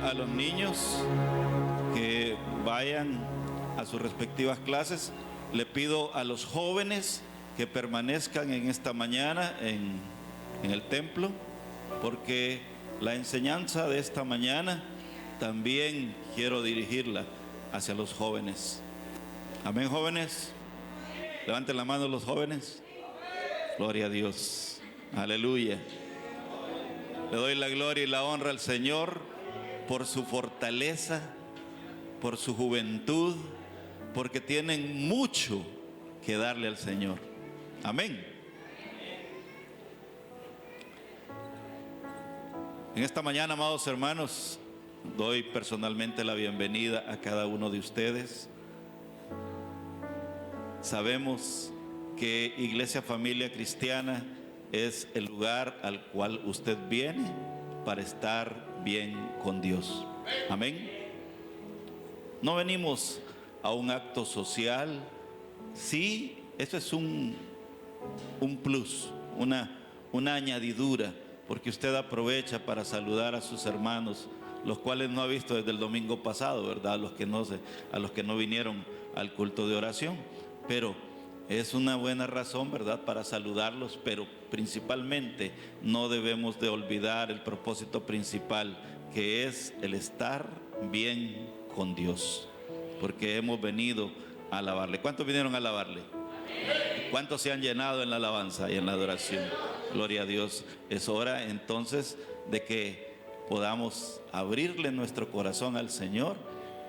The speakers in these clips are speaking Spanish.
a los niños que vayan a sus respectivas clases. Le pido a los jóvenes que permanezcan en esta mañana en el templo, porque la enseñanza de esta mañana también quiero dirigirla hacia los jóvenes. Amén, jóvenes. Levanten la mano los jóvenes. Gloria a Dios. Aleluya. Le doy la gloria y la honra al Señor por su fortaleza, por su juventud, porque tienen mucho que darle al Señor. Amén. En esta mañana, amados hermanos, doy personalmente la bienvenida a cada uno de ustedes. Sabemos que Iglesia Familia Cristiana es el lugar al cual usted viene para estar bien con Dios. Amén. No venimos a un acto social. Sí, eso es un plus, una añadidura, porque usted aprovecha para saludar a sus hermanos, los cuales no ha visto desde el domingo pasado, ¿verdad? A los que no vinieron al culto de oración. Pero es una buena razón, ¿verdad?, para saludarlos, pero principalmente no debemos de olvidar el propósito principal, que es el estar bien con Dios, porque hemos venido a alabarle. ¿Cuántos vinieron a alabarle? ¿Cuántos se han llenado en la alabanza y en la adoración? Gloria a Dios. Es hora entonces de que podamos abrirle nuestro corazón al Señor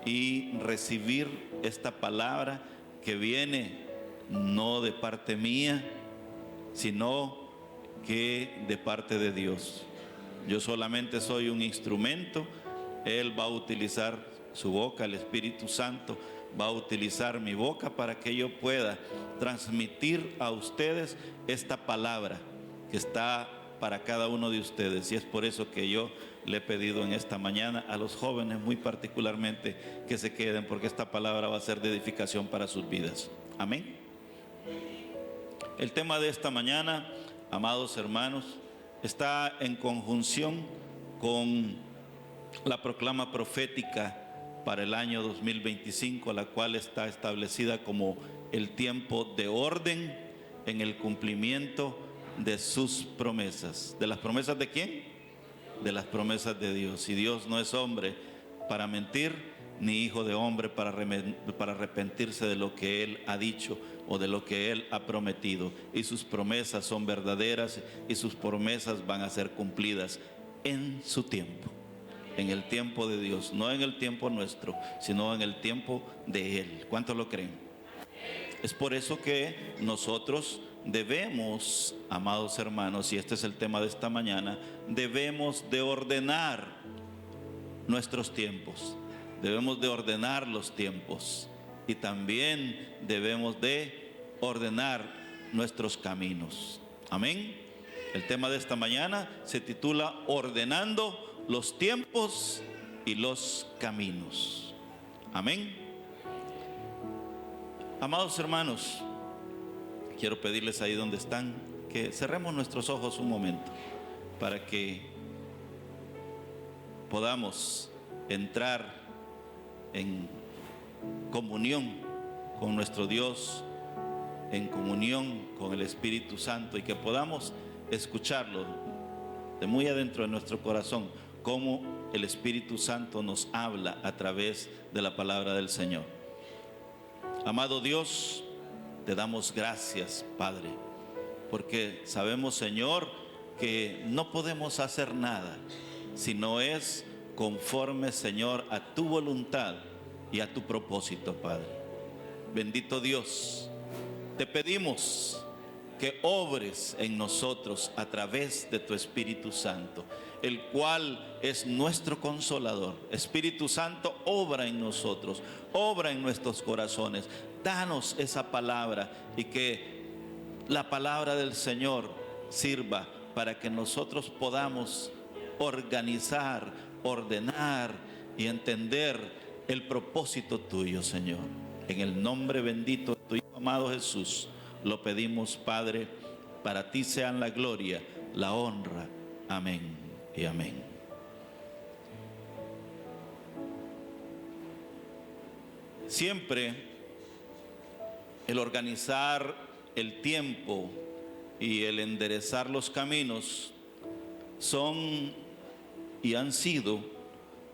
y recibir esta palabra que viene no de parte mía, sino que de parte de Dios. Yo solamente soy un instrumento. Él va a utilizar su boca, el Espíritu Santo va a utilizar mi boca para que yo pueda transmitir a ustedes esta palabra que está para cada uno de ustedes. Y es por eso que yo le he pedido en esta mañana a los jóvenes muy particularmente que se queden, porque esta palabra va a ser de edificación para sus vidas. Amén. El tema de esta mañana, amados hermanos, está en conjunción con la proclama profética para el año 2025, la cual está establecida como el tiempo de orden en el cumplimiento de sus promesas. ¿De las promesas de quién? De las promesas de Dios. Y Dios no es hombre para mentir, ni hijo de hombre para arrepentirse de lo que Él ha dicho o de lo que Él ha prometido. Y sus promesas son verdaderas y sus promesas van a ser cumplidas en su tiempo, en el tiempo de Dios, no en el tiempo nuestro, sino en el tiempo de Él. ¿Cuántos lo creen? Es por eso que nosotros debemos, amados hermanos, y este es el tema de esta mañana, debemos de ordenar nuestros tiempos. Debemos de ordenar los tiempos y también debemos de ordenar nuestros caminos. Amén. El tema de esta mañana se titula Ordenando los tiempos y los caminos. Amén. Amados hermanos, quiero pedirles ahí donde están que cerremos nuestros ojos un momento para que podamos entrar en comunión con nuestro Dios, en comunión con el Espíritu Santo, y que podamos escucharlo de muy adentro de nuestro corazón, cómo el Espíritu Santo nos habla a través de la palabra del Señor. Amado Dios, te damos gracias, Padre, porque sabemos, Señor, que no podemos hacer nada si no es conforme, Señor, a tu voluntad y a tu propósito, Padre. Bendito Dios, te pedimos que obres en nosotros a través de tu Espíritu Santo, el cual es nuestro consolador. Espíritu Santo, obra en nosotros, obra en nuestros corazones. Danos esa palabra y que la palabra del Señor sirva para que nosotros podamos organizar, ordenar y entender el propósito tuyo, Señor. En el nombre bendito de tu Hijo amado Jesús, lo pedimos, Padre. Para ti sean la gloria, la honra. Amén y amén. Siempre el organizar el tiempo y el enderezar los caminos son y han sido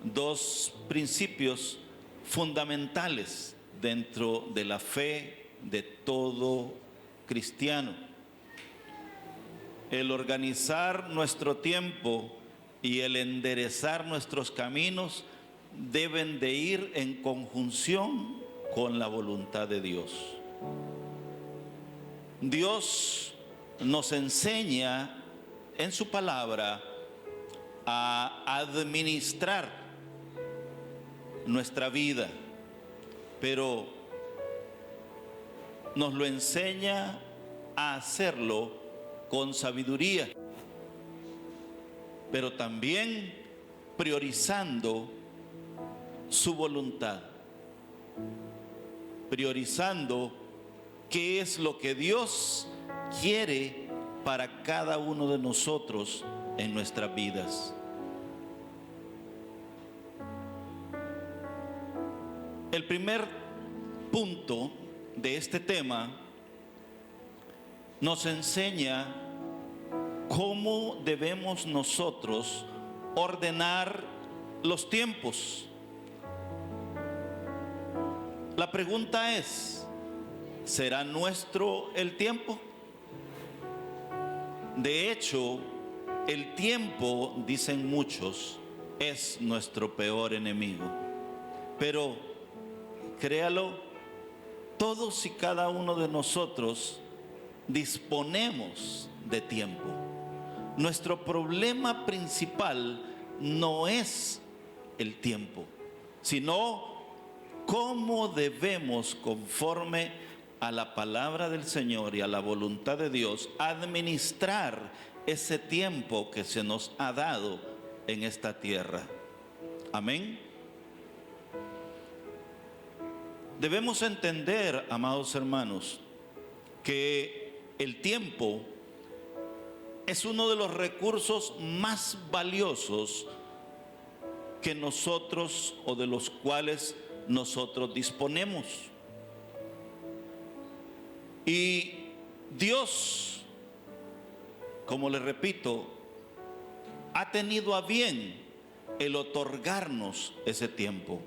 dos principios fundamentales dentro de la fe de todo cristiano. El organizar nuestro tiempo y el enderezar nuestros caminos deben de ir en conjunción con la voluntad de Dios. Dios nos enseña en su palabra a administrar nuestra vida, pero nos lo enseña a hacerlo con sabiduría, pero también priorizando su voluntad, priorizando qué es lo que Dios quiere para cada uno de nosotros en nuestras vidas. El primer punto de este tema nos enseña cómo debemos nosotros ordenar los tiempos. La pregunta es, ¿será nuestro el tiempo? De hecho, el tiempo, dicen muchos, es nuestro peor enemigo. Pero créalo, todos y cada uno de nosotros disponemos de tiempo. Nuestro problema principal no es el tiempo, sino cómo debemos, conforme a la palabra del Señor y a la voluntad de Dios, administrar ese tiempo que se nos ha dado en esta tierra. Amén. Debemos entender, amados hermanos, que el tiempo es uno de los recursos más valiosos que nosotros o de los cuales nosotros disponemos. Y Dios, como les repito, ha tenido a bien el otorgarnos ese tiempo,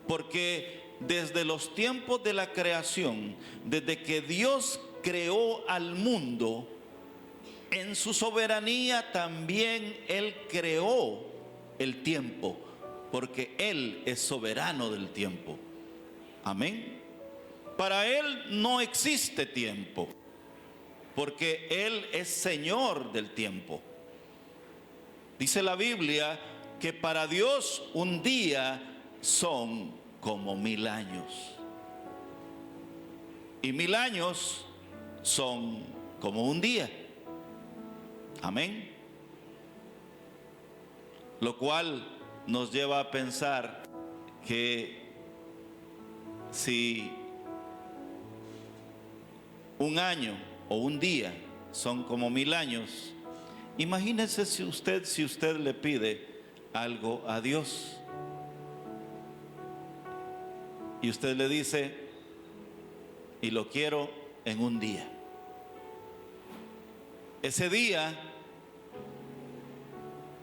porque desde los tiempos de la creación, desde que Dios creó al mundo, en su soberanía también Él creó el tiempo, porque Él es soberano del tiempo. Amén. Para Él no existe tiempo, porque Él es Señor del tiempo. Dice la Biblia que para Dios un día son como 1000 años, y 1000 años son como un día. Amén. Lo cual nos lleva a pensar que si un año o un día son como 1000 años, imagínese si usted le pide algo a Dios y usted le dice, y lo quiero en un día. Ese día,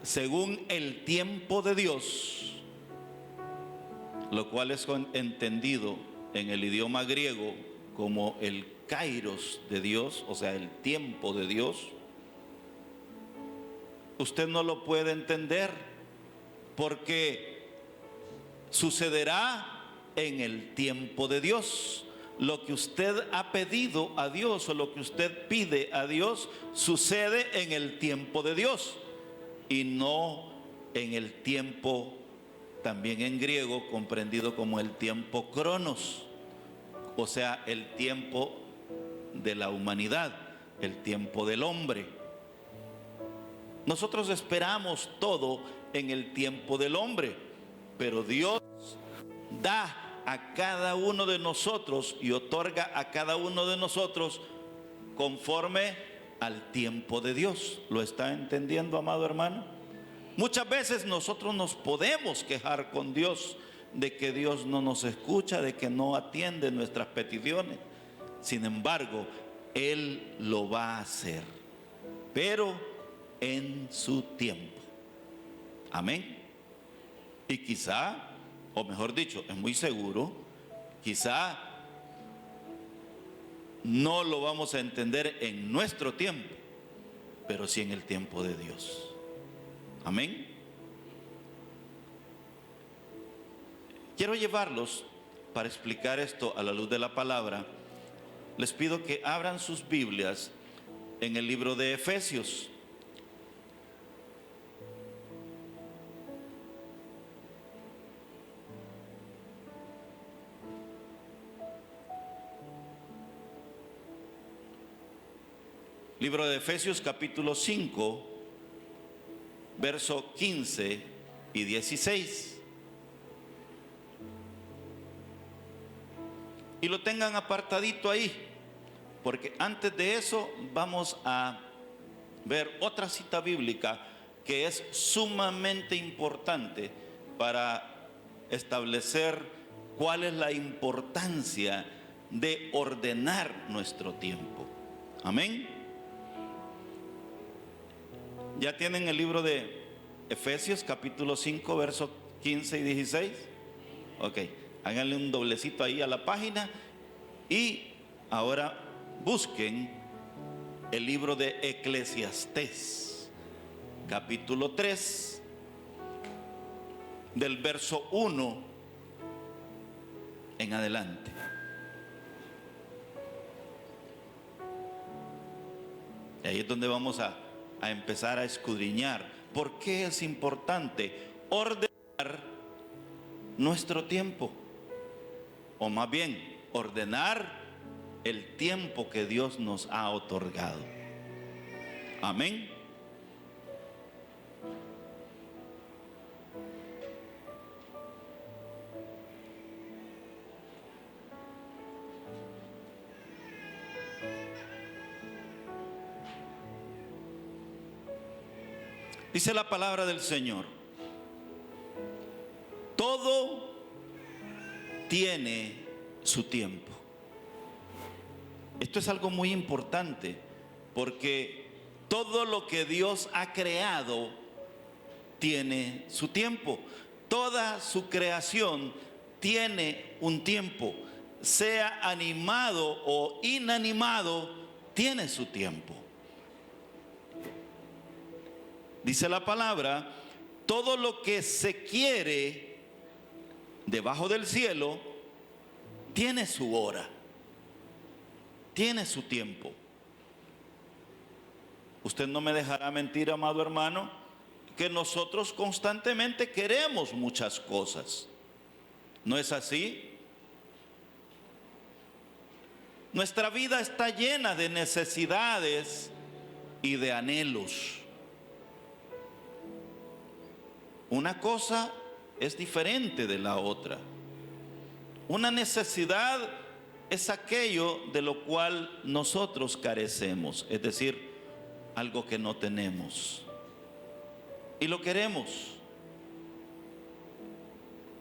según el tiempo de Dios, lo cual es entendido en el idioma griego como el kairos de Dios, o sea, el tiempo de Dios, usted no lo puede entender, porque sucederá en el tiempo de Dios. Lo que usted ha pedido a Dios o lo que usted pide a Dios sucede en el tiempo de Dios y no en el tiempo, también en griego comprendido como el tiempo cronos, o sea, el tiempo de la humanidad, el tiempo del hombre. Nosotros esperamos todo en el tiempo del hombre, pero Dios da a cada uno de nosotros y otorga a cada uno de nosotros conforme al tiempo de Dios. ¿Lo está entendiendo, amado hermano? Muchas veces nosotros nos podemos quejar con Dios de que Dios no nos escucha, de que no atiende nuestras peticiones. Sin embargo, Él lo va a hacer, pero en su tiempo. Amén. Y quizá, o mejor dicho, es muy seguro, quizá no lo vamos a entender en nuestro tiempo, pero sí en el tiempo de Dios. Amén. Quiero llevarlos para explicar esto a la luz de la palabra. Les pido que abran sus Biblias en el libro de Efesios. Libro de Efesios capítulo 5, verso 15 y 16. Y lo tengan apartadito ahí, porque antes de eso vamos a ver otra cita bíblica que es sumamente importante para establecer cuál es la importancia de ordenar nuestro tiempo. Amén. ¿Ya tienen el libro de Efesios capítulo 5 versos 15 y 16? Ok, háganle un doblecito ahí a la página y ahora busquen el libro de Eclesiastés capítulo 3 del verso 1 en adelante. Y ahí es donde vamos a empezar a escudriñar por qué es importante ordenar nuestro tiempo, o más bien ordenar el tiempo que Dios nos ha otorgado. Amén. Dice la palabra del Señor: todo tiene su tiempo. Esto es algo muy importante, porque todo lo que Dios ha creado tiene su tiempo. Toda su creación tiene un tiempo. Sea animado o inanimado, tiene su tiempo. Dice la palabra: todo lo que se quiere debajo del cielo tiene su hora, tiene su tiempo. Usted no me dejará mentir, amado hermano, que nosotros constantemente queremos muchas cosas. ¿No es así? Nuestra vida está llena de necesidades y de anhelos. Una cosa es diferente de la otra. Una necesidad es aquello de lo cual nosotros carecemos, es decir, algo que no tenemos y lo queremos.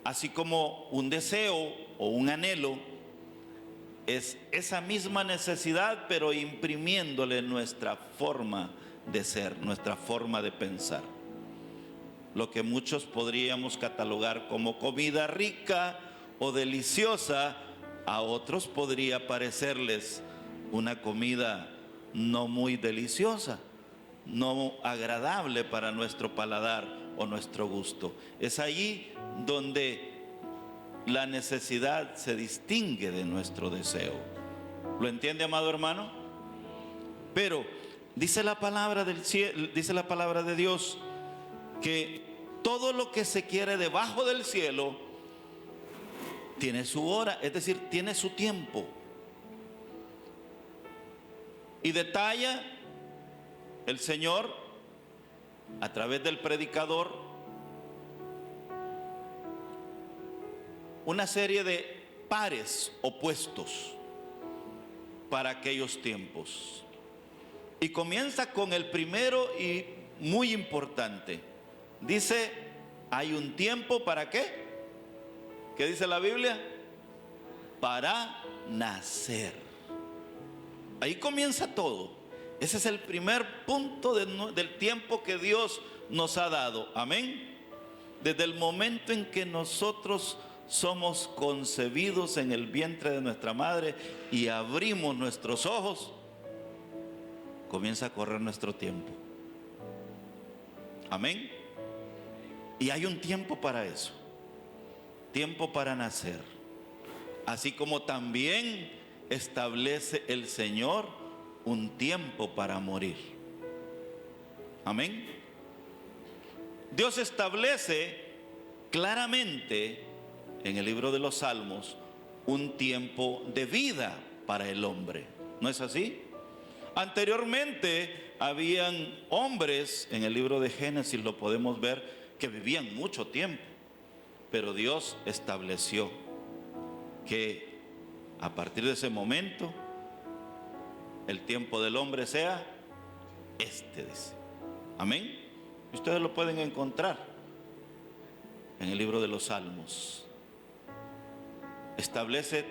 Así como un deseo o un anhelo es esa misma necesidad, pero imprimiéndole nuestra forma de ser, nuestra forma de pensar. Lo que muchos podríamos catalogar como comida rica o deliciosa, a otros podría parecerles una comida no muy deliciosa, no agradable para nuestro paladar o nuestro gusto. Es allí donde la necesidad se distingue de nuestro deseo. ¿Lo entiende, amado hermano? Pero dice la palabra del cielo, dice la palabra de Dios, que todo lo que se quiere debajo del cielo tiene su hora, es decir, tiene su tiempo. Y detalla el Señor a través del predicador una serie de pares opuestos para aquellos tiempos. Y comienza con el primero y muy importante. Dice, hay un tiempo ¿para qué? ¿Qué dice la Biblia? Para nacer. Ahí comienza todo. Ese es el primer punto del tiempo que Dios nos ha dado. Amén. Desde el momento en que nosotros somos concebidos en el vientre de nuestra madre y abrimos nuestros ojos, comienza a correr nuestro tiempo. Amén. Y hay un tiempo para eso. Tiempo para nacer. Así como también establece el Señor un tiempo para morir. Amén. Dios establece claramente en el libro de los Salmos un tiempo de vida para el hombre. ¿No es así? Anteriormente habían hombres, en el libro de Génesis lo podemos ver, que vivían mucho tiempo, pero Dios estableció que a partir de ese momento el tiempo del hombre sea dice. Amén. Ustedes lo pueden encontrar en el libro de los Salmos. Establece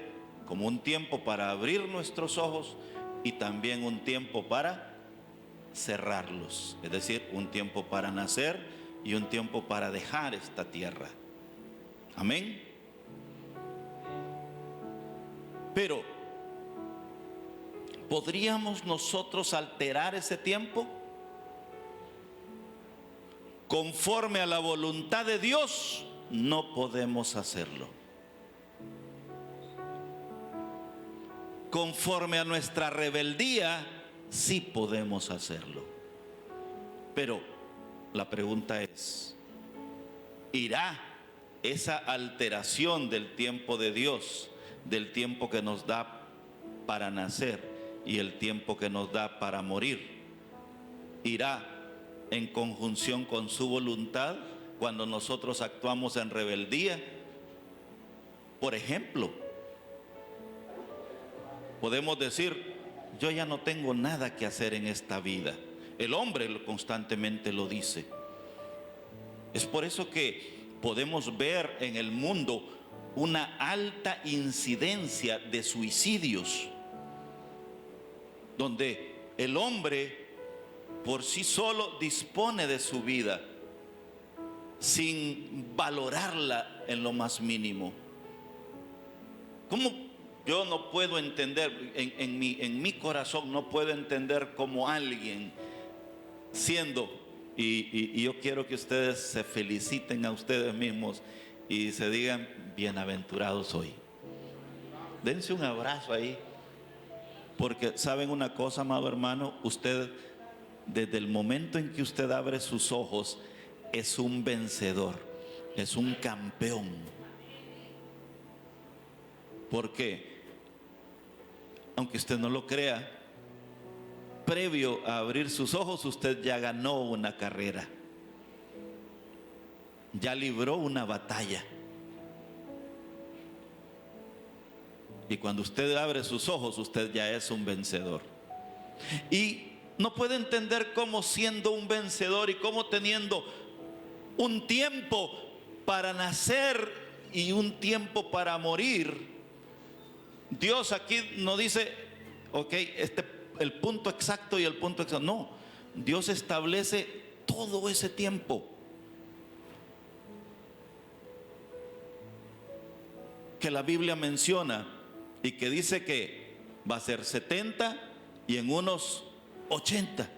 como un tiempo para abrir nuestros ojos y también un tiempo para cerrarlos. Es decir, un tiempo para nacer y un tiempo para dejar esta tierra. Amén. Pero, ¿podríamos nosotros alterar ese tiempo? Conforme a la voluntad de Dios, no podemos hacerlo. Conforme a nuestra rebeldía, sí podemos hacerlo. Pero la pregunta es, ¿irá esa alteración del tiempo de Dios, del tiempo que nos da para nacer y el tiempo que nos da para morir, irá en conjunción con su voluntad cuando nosotros actuamos en rebeldía? Por ejemplo, podemos decir, yo ya no tengo nada que hacer en esta vida. El hombre constantemente lo dice. Es por eso que podemos ver en el mundo una alta incidencia de suicidios, donde el hombre por sí solo dispone de su vida sin valorarla en lo más mínimo. ¿Cómo yo no puedo entender, en mi corazón no puedo entender cómo alguien siendo, y yo quiero que ustedes se feliciten a ustedes mismos y se digan, bienaventurados hoy. Dense un abrazo ahí, porque saben una cosa, amado hermano, usted desde el momento en que usted abre sus ojos es un vencedor, es un campeón. ¿Por qué? Aunque usted no lo crea, previo a abrir sus ojos usted ya ganó una carrera, ya libró una batalla. Y cuando usted abre sus ojos, usted ya es un vencedor. Y no puede entender cómo, siendo un vencedor y cómo teniendo un tiempo para nacer y un tiempo para morir, Dios aquí no dice, ok, el punto exacto y el punto exacto. No, Dios establece todo ese tiempo. Que la Biblia menciona y que dice que va a ser 70 y en unos 80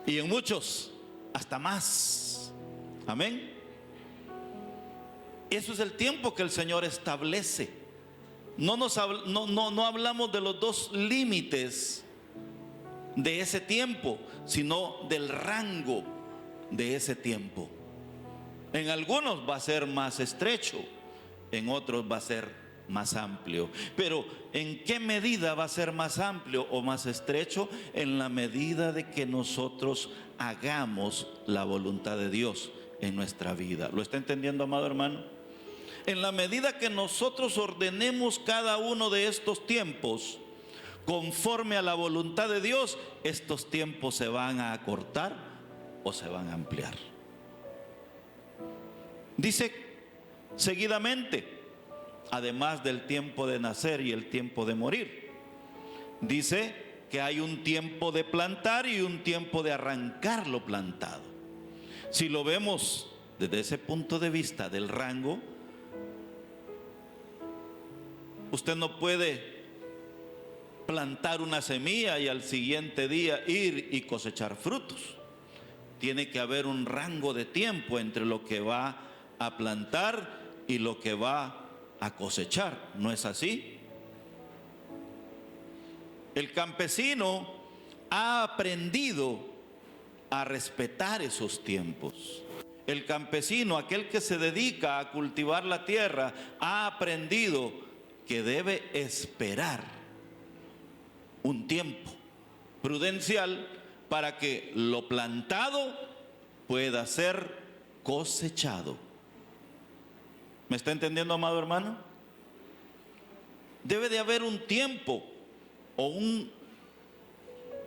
y en muchos hasta más. Amén. Eso es el tiempo que el Señor establece. No hablamos de los dos límites de ese tiempo, sino del rango de ese tiempo. En algunos va a ser más estrecho, en otros va a ser más amplio. Pero ¿en qué medida va a ser más amplio o más estrecho? En la medida de que nosotros hagamos la voluntad de Dios en nuestra vida. ¿Lo está entendiendo, amado hermano? En la medida que nosotros ordenemos cada uno de estos tiempos conforme a la voluntad de Dios, estos tiempos se van a acortar o se van a ampliar. Dice seguidamente, además del tiempo de nacer y el tiempo de morir. Dice que hay un tiempo de plantar y un tiempo de arrancar lo plantado. Si lo vemos desde ese punto de vista del rango, usted no puede plantar una semilla y al siguiente día ir y cosechar frutos. Tiene que haber un rango de tiempo entre lo que va a plantar y lo que va a cosechar. ¿No es así? El campesino ha aprendido a respetar esos tiempos. El campesino, aquel que se dedica a cultivar la tierra, ha aprendido que debe esperar un tiempo prudencial para que lo plantado pueda ser cosechado. ¿Me está entendiendo, amado hermano? Debe de haber un tiempo o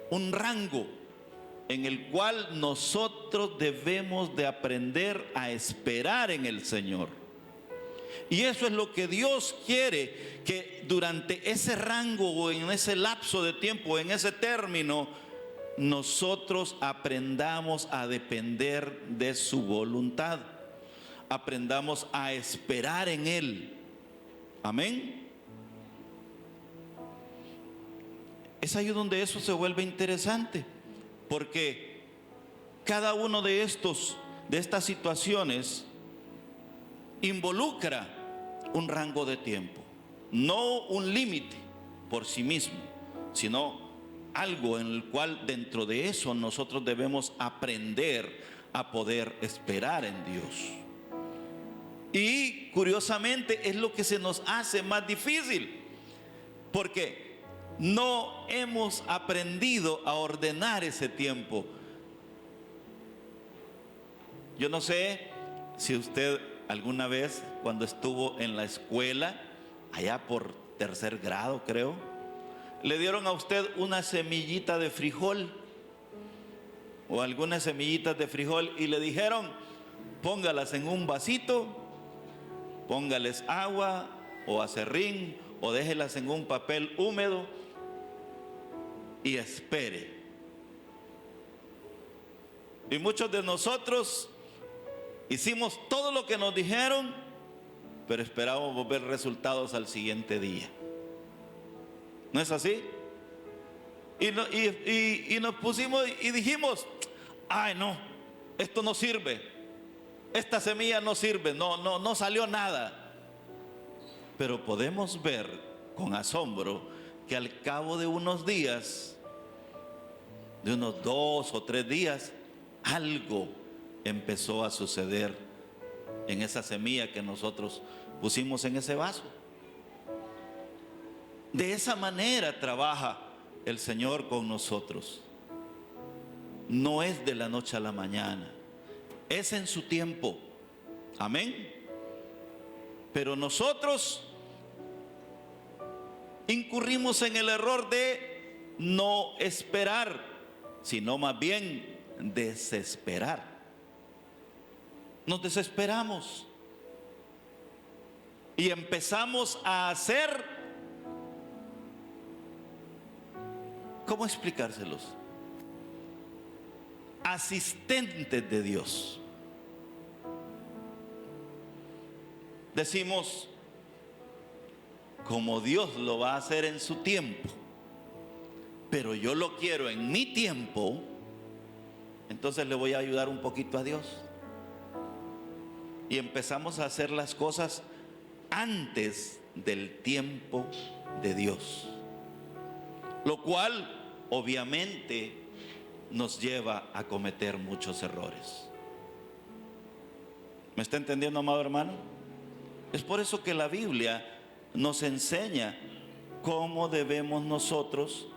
un rango en el cual nosotros debemos de aprender a esperar en el Señor. Y eso es lo que Dios quiere, que durante ese rango o en ese lapso de tiempo, en ese término, nosotros aprendamos a depender de su voluntad. Aprendamos a esperar en Él. Amén. Es ahí donde eso se vuelve interesante, porque cada uno de estas situaciones involucra un rango de tiempo, no un límite por sí mismo, sino algo en el cual dentro de eso nosotros debemos aprender a poder esperar en Dios. Y curiosamente es lo que se nos hace más difícil, porque no hemos aprendido a ordenar ese tiempo. Yo no sé si usted alguna vez, cuando estuvo en la escuela, allá por tercer grado creo, le dieron a usted una semillita de frijol o algunas semillitas de frijol y le dijeron: póngalas en un vasito, póngales agua o acerrín o déjelas en un papel húmedo y espere. Y muchos de nosotros hicimos todo lo que nos dijeron, pero esperábamos ver resultados al siguiente día. ¿No es así? Y nos pusimos y dijimos: ay no, esto no sirve, esta semilla no sirve, no salió nada. Pero podemos ver con asombro que al cabo de unos días, de unos 2 o 3 días, algo empezó a suceder en esa semilla que nosotros pusimos en ese vaso. De esa manera trabaja el Señor con nosotros. No es de la noche a la mañana, es en su tiempo. Amén. Pero nosotros incurrimos en el error de no esperar, sino más bien desesperar. Nos desesperamos y empezamos a hacer, ¿cómo explicárselos? Asistentes de Dios. Decimos: como Dios lo va a hacer en su tiempo, pero yo lo quiero en mi tiempo, entonces le voy a ayudar un poquito a Dios. Y empezamos a hacer las cosas antes del tiempo de Dios, lo cual obviamente nos lleva a cometer muchos errores. ¿Me está entendiendo, amado hermano? Es por eso que la Biblia nos enseña cómo debemos nosotros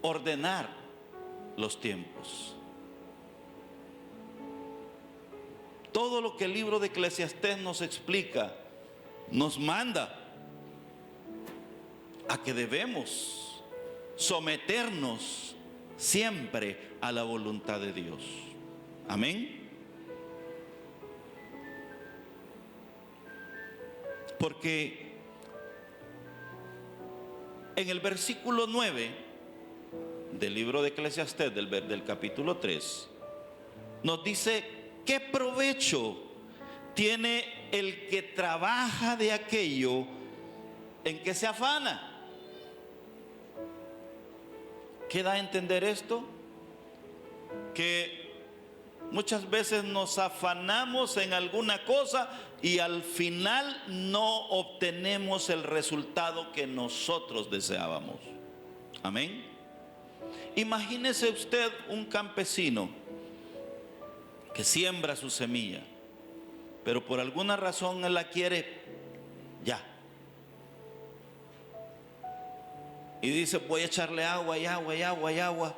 ordenar los tiempos. Todo lo que el libro de Eclesiastés nos explica, nos manda a que debemos someternos siempre a la voluntad de Dios. Amén. Porque en el versículo 9 del libro de Eclesiastés, del capítulo 3, nos dice: ¿qué provecho tiene el que trabaja de aquello en que se afana? ¿Qué da a entender esto? Que muchas veces nos afanamos en alguna cosa y al final no obtenemos el resultado que nosotros deseábamos. Amén. Imagínese usted un campesino que siembra su semilla, pero por alguna razón él la quiere ya. Y dice: voy a echarle agua y agua y agua y agua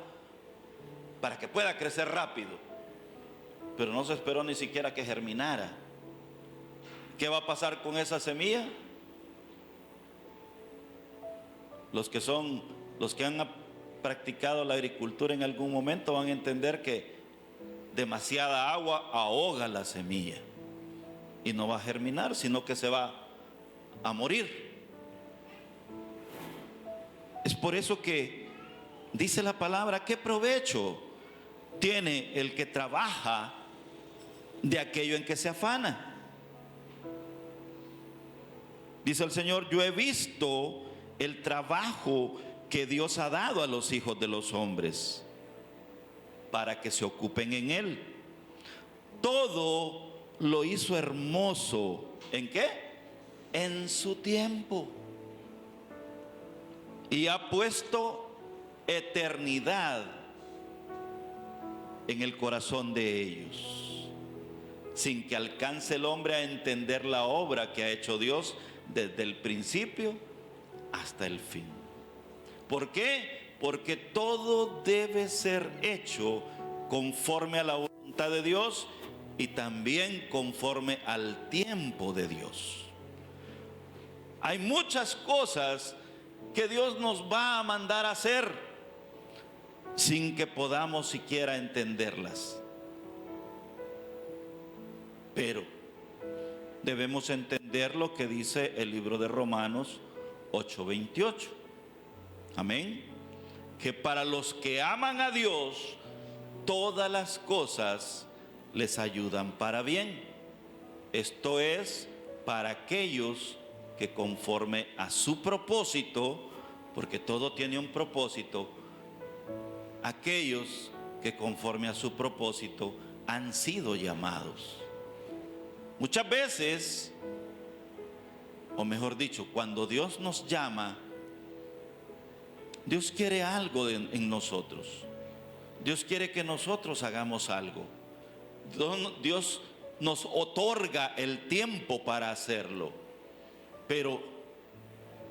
para que pueda crecer rápido. Pero no se esperó ni siquiera que germinara. ¿Qué va a pasar con esa semilla? Los que han practicado la agricultura en algún momento van a entender que demasiada agua ahoga la semilla y no va a germinar, sino que se va a morir. Es por eso que dice la palabra: ¿qué provecho tiene el que trabaja de aquello en que se afana? Dice el Señor: yo he visto el trabajo que Dios ha dado a los hijos de los hombres para que se ocupen en él. Todo lo hizo hermoso. ¿En qué? En su tiempo. Y ha puesto eternidad en el corazón de ellos, sin que alcance el hombre a entender la obra que ha hecho Dios desde el principio hasta el fin. ¿Por qué? Porque todo debe ser hecho conforme a la voluntad de Dios y también conforme al tiempo de Dios. Hay muchas cosas que Dios nos va a mandar a hacer sin que podamos siquiera entenderlas. Pero debemos entender lo que dice el libro de Romanos 8:28. Amén. Que para los que aman a Dios, todas las cosas les ayudan para bien. Esto es, para aquellos que conforme a su propósito, porque todo tiene un propósito, aquellos que conforme a su propósito han sido llamados. Muchas veces, o mejor dicho, cuando Dios nos llama, Dios quiere algo en nosotros. Dios quiere que nosotros hagamos algo. Dios nos otorga el tiempo para hacerlo. Pero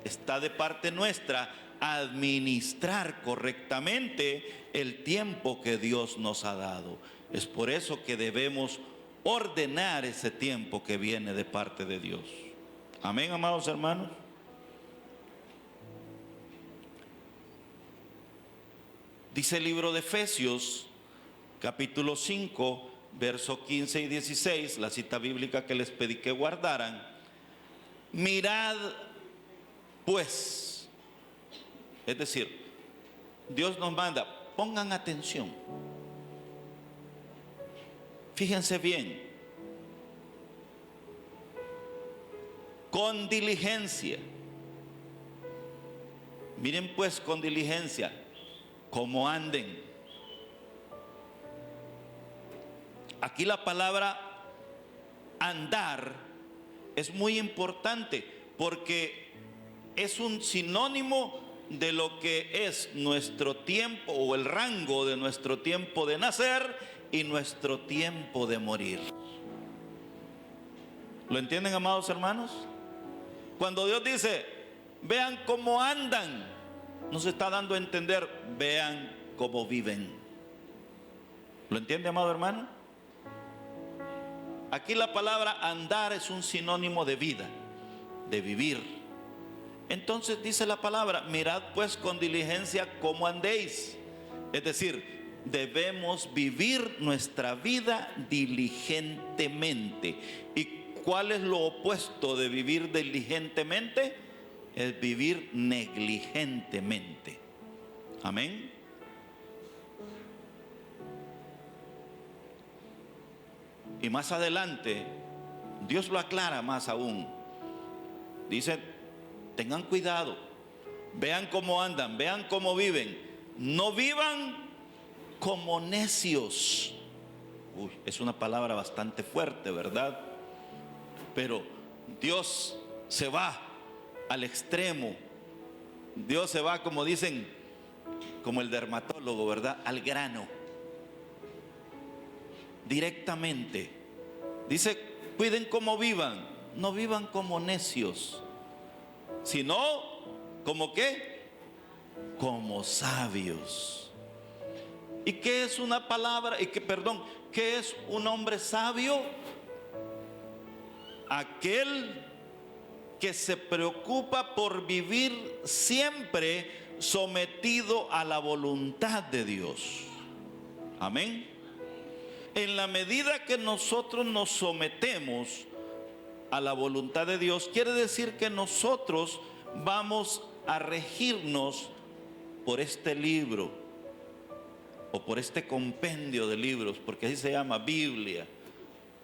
está de parte nuestra administrar correctamente el tiempo que Dios nos ha dado. Es por eso que debemos ordenar ese tiempo que viene de parte de Dios. Amén, amados hermanos. Dice el libro de Efesios, capítulo 5, versos 15 y 16, la cita bíblica que les pedí que guardaran: mirad pues, es decir, Dios nos manda, pongan atención, fíjense bien, con diligencia. Miren pues con diligencia cómo anden. Aquí la palabra andar es muy importante porque es un sinónimo de lo que es nuestro tiempo o el rango de nuestro tiempo de nacer y nuestro tiempo de morir. ¿Lo entienden, amados hermanos? Cuando Dios dice, vean cómo andan, nos está dando a entender, vean cómo viven. ¿Lo entiende, amado hermano? Aquí la palabra andar es un sinónimo de vida, de vivir. Entonces dice la palabra, mirad pues con diligencia cómo andéis. Es decir, debemos vivir nuestra vida diligentemente. Y ¿cuál es lo opuesto de vivir diligentemente? Es vivir negligentemente. Amén. Y más adelante, Dios lo aclara más aún. Dice, tengan cuidado, vean cómo andan, vean cómo viven. No vivan como necios. Uy, es una palabra bastante fuerte, ¿verdad? Pero Dios se va al extremo. Dios se va, como dicen, como el dermatólogo, ¿verdad? Al grano. Directamente. Dice, cuiden cómo vivan. No vivan como necios, sino, ¿como qué? Como sabios. ¿Y qué es una palabra? ¿Qué es un hombre sabio? Aquel que se preocupa por vivir siempre sometido a la voluntad de Dios. Amén. En la medida que nosotros nos sometemos a la voluntad de Dios, quiere decir que nosotros vamos a regirnos por este libro o por este compendio de libros, porque así se llama Biblia,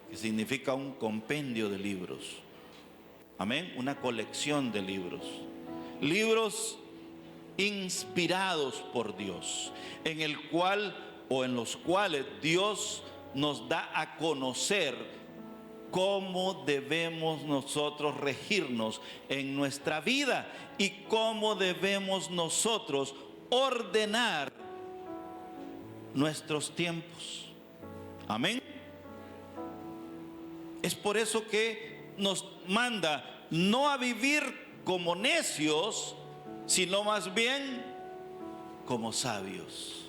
que significa un compendio de libros. Amén, una colección de libros. Libros inspirados por Dios, en el cual o en los cuales Dios nos da a conocer cómo debemos nosotros regirnos en nuestra vida y cómo debemos nosotros ordenar nuestros tiempos. Amén. Es por eso que nos manda no a vivir como necios, sino más bien como sabios.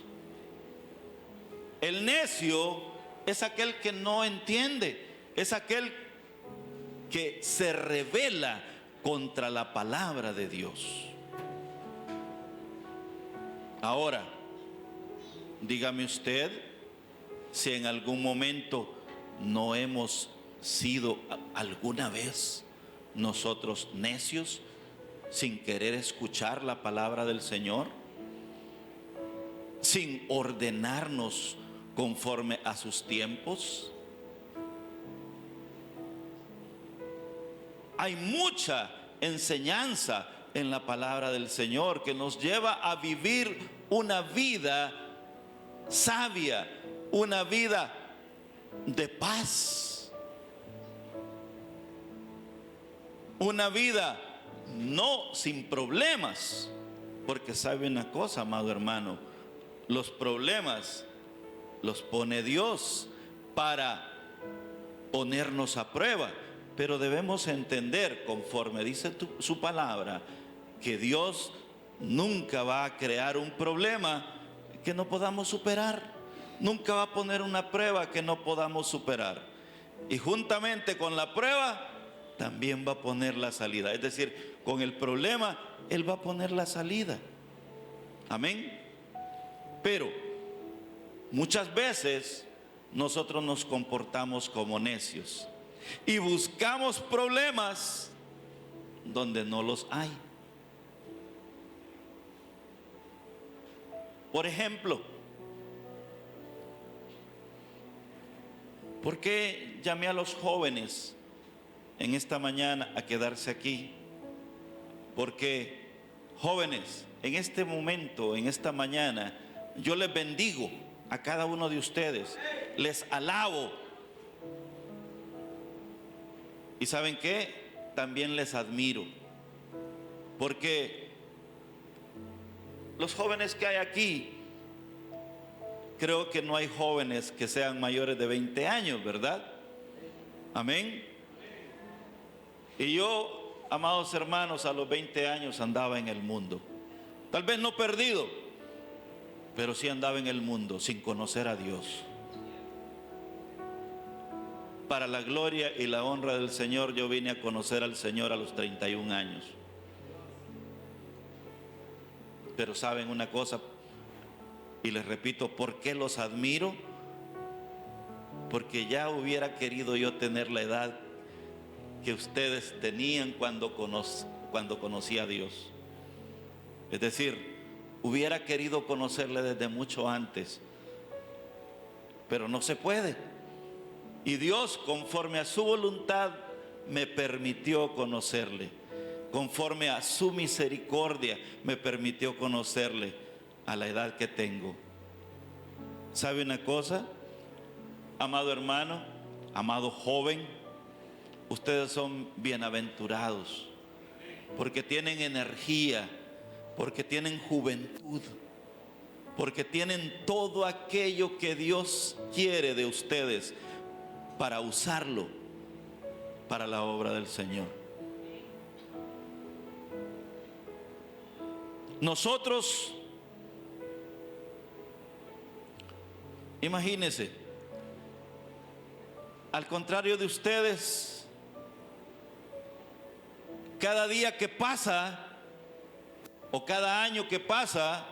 El necio es aquel que no entiende, es aquel que se rebela contra la palabra de Dios. Ahora, dígame usted si en algún momento no hemos sido alguna vez nosotros necios sin querer escuchar la palabra del Señor, sin ordenarnos conforme a sus tiempos. Hay mucha enseñanza en la palabra del Señor que nos lleva a vivir una vida sabia, una vida de paz, una vida no sin problemas, porque sabe una cosa, amado hermano, los problemas los pone Dios para ponernos a prueba, pero debemos entender, conforme dice su palabra, que Dios nunca va a crear un problema que no podamos superar, nunca va a poner una prueba que no podamos superar, y juntamente con la prueba también va a poner la salida. Es decir, con el problema Él va a poner la salida. Amén. Pero muchas veces nosotros nos comportamos como necios y buscamos problemas donde no los hay. Por ejemplo, ¿por qué llamé a los jóvenes en esta mañana a quedarse aquí? Porque, jóvenes, en este momento, en esta mañana, yo les bendigo a cada uno de ustedes, les alabo. ¿Y saben qué? También les admiro, porque los jóvenes que hay aquí, creo que no hay jóvenes que sean mayores de 20 años, ¿verdad? Amén. Y yo, amados hermanos, a los 20 años andaba en el mundo. Tal vez no perdido, pero sí andaba en el mundo sin conocer a Dios. Para la gloria y la honra del Señor, yo vine a conocer al Señor a los 31 años. Pero saben una cosa, y les repito, ¿por qué los admiro? Porque ya hubiera querido yo tener la edad que ustedes tenían cuando conocí a Dios. Es decir, hubiera querido conocerle desde mucho antes, pero no se puede. Y Dios, conforme a su voluntad, me permitió conocerle. Conforme a su misericordia, me permitió conocerle a la edad que tengo. ¿Sabe una cosa? Amado hermano, amado joven, ustedes son bienaventurados porque tienen energía, porque tienen juventud, porque tienen todo aquello que Dios quiere de ustedes para usarlo para la obra del Señor. Nosotros, imagínense, al contrario de ustedes, cada día que pasa o cada año que pasa,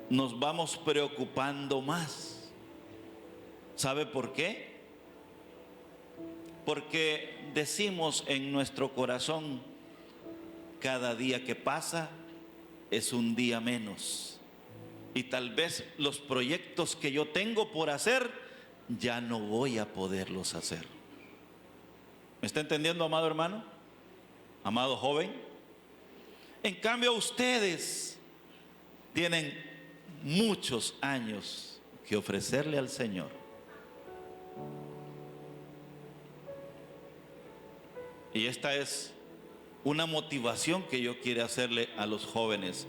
nos vamos preocupando más. ¿Sabe por qué? Porque decimos en nuestro corazón, cada día que pasa es un día menos. Y tal vez los proyectos que yo tengo por hacer, ya no voy a poderlos hacer. ¿Me está entendiendo, amado hermano? Amado joven. En cambio, ustedes tienen muchos años que ofrecerle al Señor. Y esta es una motivación que yo quiero hacerle a los jóvenes.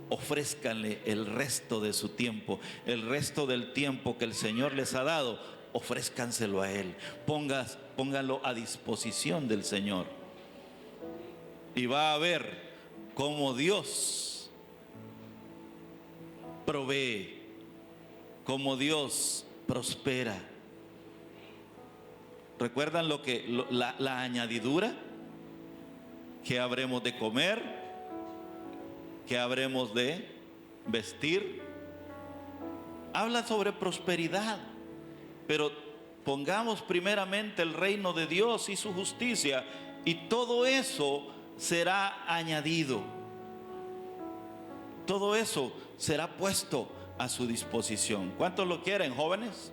Ofrézcanle el resto de su tiempo, el resto del tiempo que el Señor les ha dado, ofrézcanselo a Él. Pónganlo a disposición del Señor. Y va a ver cómo Dios provee, cómo Dios prospera. ¿Recuerdan la añadidura? ¿Qué habremos de comer? ¿Qué habremos de vestir? Habla sobre prosperidad, pero pongamos primeramente el reino de Dios y su justicia, y todo eso será añadido. Todo eso será puesto a su disposición. ¿Cuántos lo quieren, jóvenes?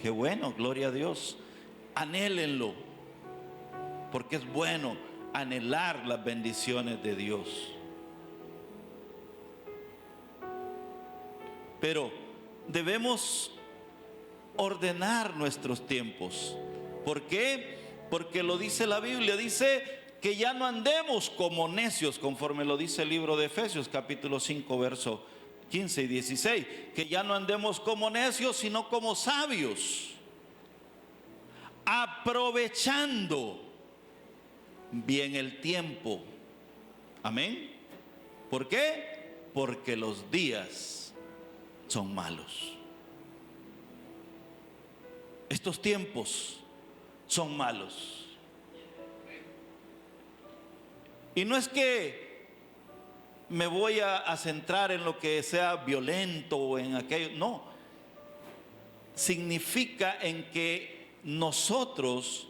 Qué bueno, gloria a Dios. Anhélenlo, porque es bueno anhelar las bendiciones de Dios. Pero debemos ordenar nuestros tiempos. ¿Por qué? Porque lo dice la Biblia, dice que ya no andemos como necios, conforme lo dice el libro de Efesios capítulo 5 verso 15 y 16, que ya no andemos como necios, sino como sabios, aprovechando bien el tiempo. Amén. ¿Por qué? Porque los días son malos. Estos tiempos son malos. Y no es que me voy a centrar en lo que sea violento o en aquello, no. Significa en que nosotros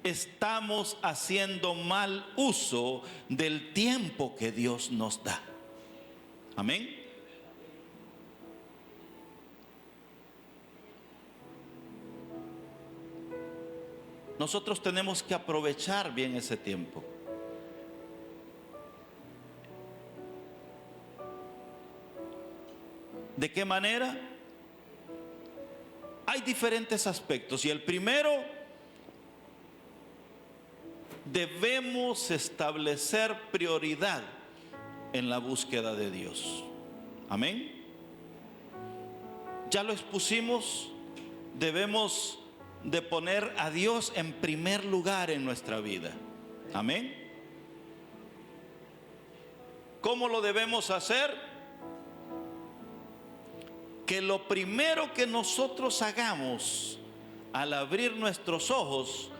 estamos haciendo mal uso del tiempo que Dios nos da. Amén. Nosotros tenemos que aprovechar bien ese tiempo. ¿De qué manera? Hay diferentes aspectos, y el primero, debemos establecer prioridad en la búsqueda de Dios. Amén. Ya lo expusimos, debemos de poner a Dios en primer lugar en nuestra vida. Amén. ¿Cómo lo debemos hacer? Que lo primero que nosotros hagamos al abrir nuestros ojos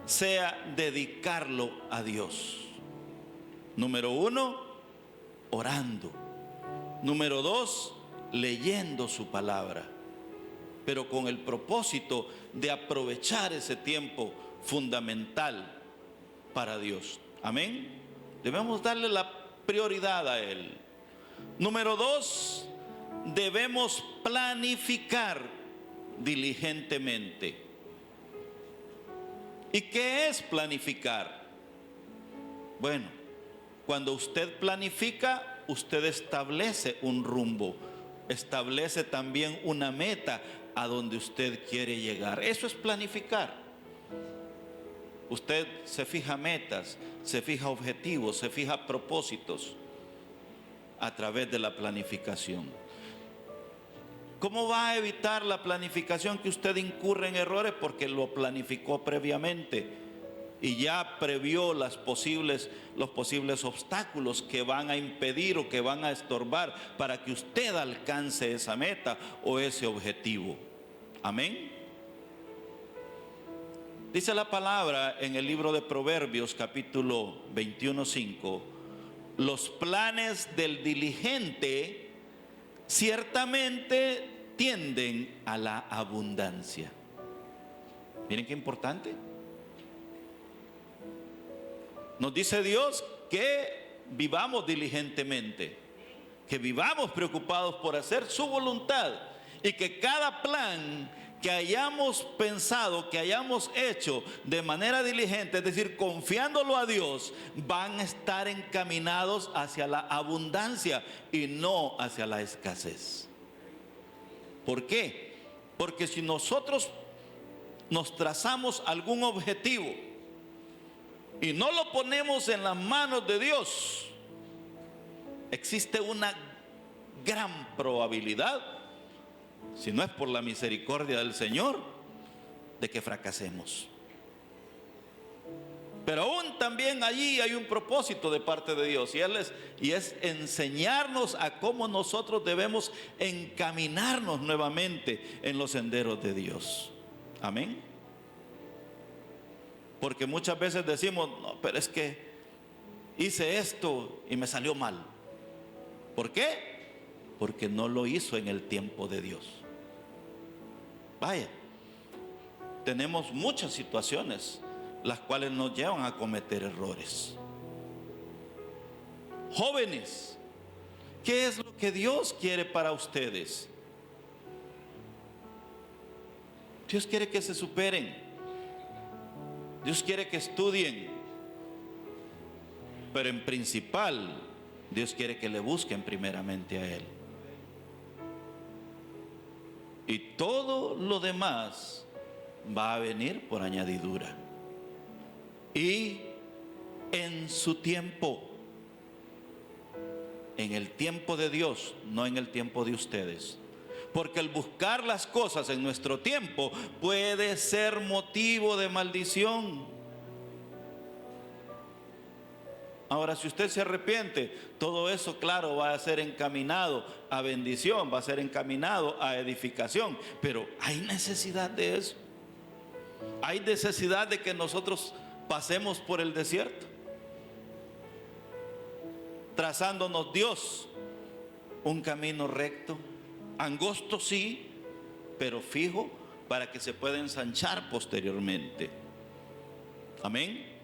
sea dedicarlo a Dios. Número 1, orando. Número 2, leyendo su palabra, pero con el propósito de aprovechar ese tiempo fundamental para Dios. Amén. Debemos darle la prioridad a Él. Número 2, debemos planificar diligentemente. ¿Y qué es planificar? Bueno, cuando usted planifica, usted establece un rumbo, establece también una meta a donde usted quiere llegar. Eso es planificar. Usted se fija metas, se fija objetivos, se fija propósitos a través de la planificación. ¿Cómo va a evitar la planificación que usted incurre en errores? Porque lo planificó previamente y ya previó los posibles obstáculos que van a impedir o que van a estorbar para que usted alcance esa meta o ese objetivo. Amén. Dice la palabra en el libro de Proverbios, capítulo 21:5: los planes del diligente ciertamente tienden a la abundancia. Miren qué importante. Nos dice Dios que vivamos diligentemente, que vivamos preocupados por hacer su voluntad, y que cada plan que hayamos pensado, que hayamos hecho de manera diligente, es decir, confiándolo a Dios, van a estar encaminados hacia la abundancia y no hacia la escasez. ¿Por qué? Porque si nosotros nos trazamos algún objetivo y no lo ponemos en las manos de Dios, existe una gran probabilidad, si no es por la misericordia del Señor, de que fracasemos. Pero aún también allí hay un propósito de parte de Dios, y es enseñarnos a cómo nosotros debemos encaminarnos nuevamente en los senderos de Dios. Amén. Porque muchas veces decimos: no, pero es que hice esto y me salió mal. ¿Por qué? Porque no lo hizo en el tiempo de Dios. Vaya, tenemos muchas situaciones las cuales nos llevan a cometer errores. Jóvenes, ¿qué es lo que Dios quiere para ustedes? Dios quiere que se superen. Dios quiere que estudien. Pero en principal, Dios quiere que le busquen primeramente a Él. Y todo lo demás va a venir por añadidura. Y en su tiempo, en el tiempo de Dios, no en el tiempo de ustedes. Porque el buscar las cosas en nuestro tiempo puede ser motivo de maldición. Ahora, si usted se arrepiente, todo eso, claro, va a ser encaminado a bendición, va a ser encaminado a edificación. Pero hay necesidad de eso. Hay necesidad de que nosotros pasemos por el desierto, trazándonos Dios un camino recto, angosto sí, pero fijo, para que se pueda ensanchar posteriormente. Amén.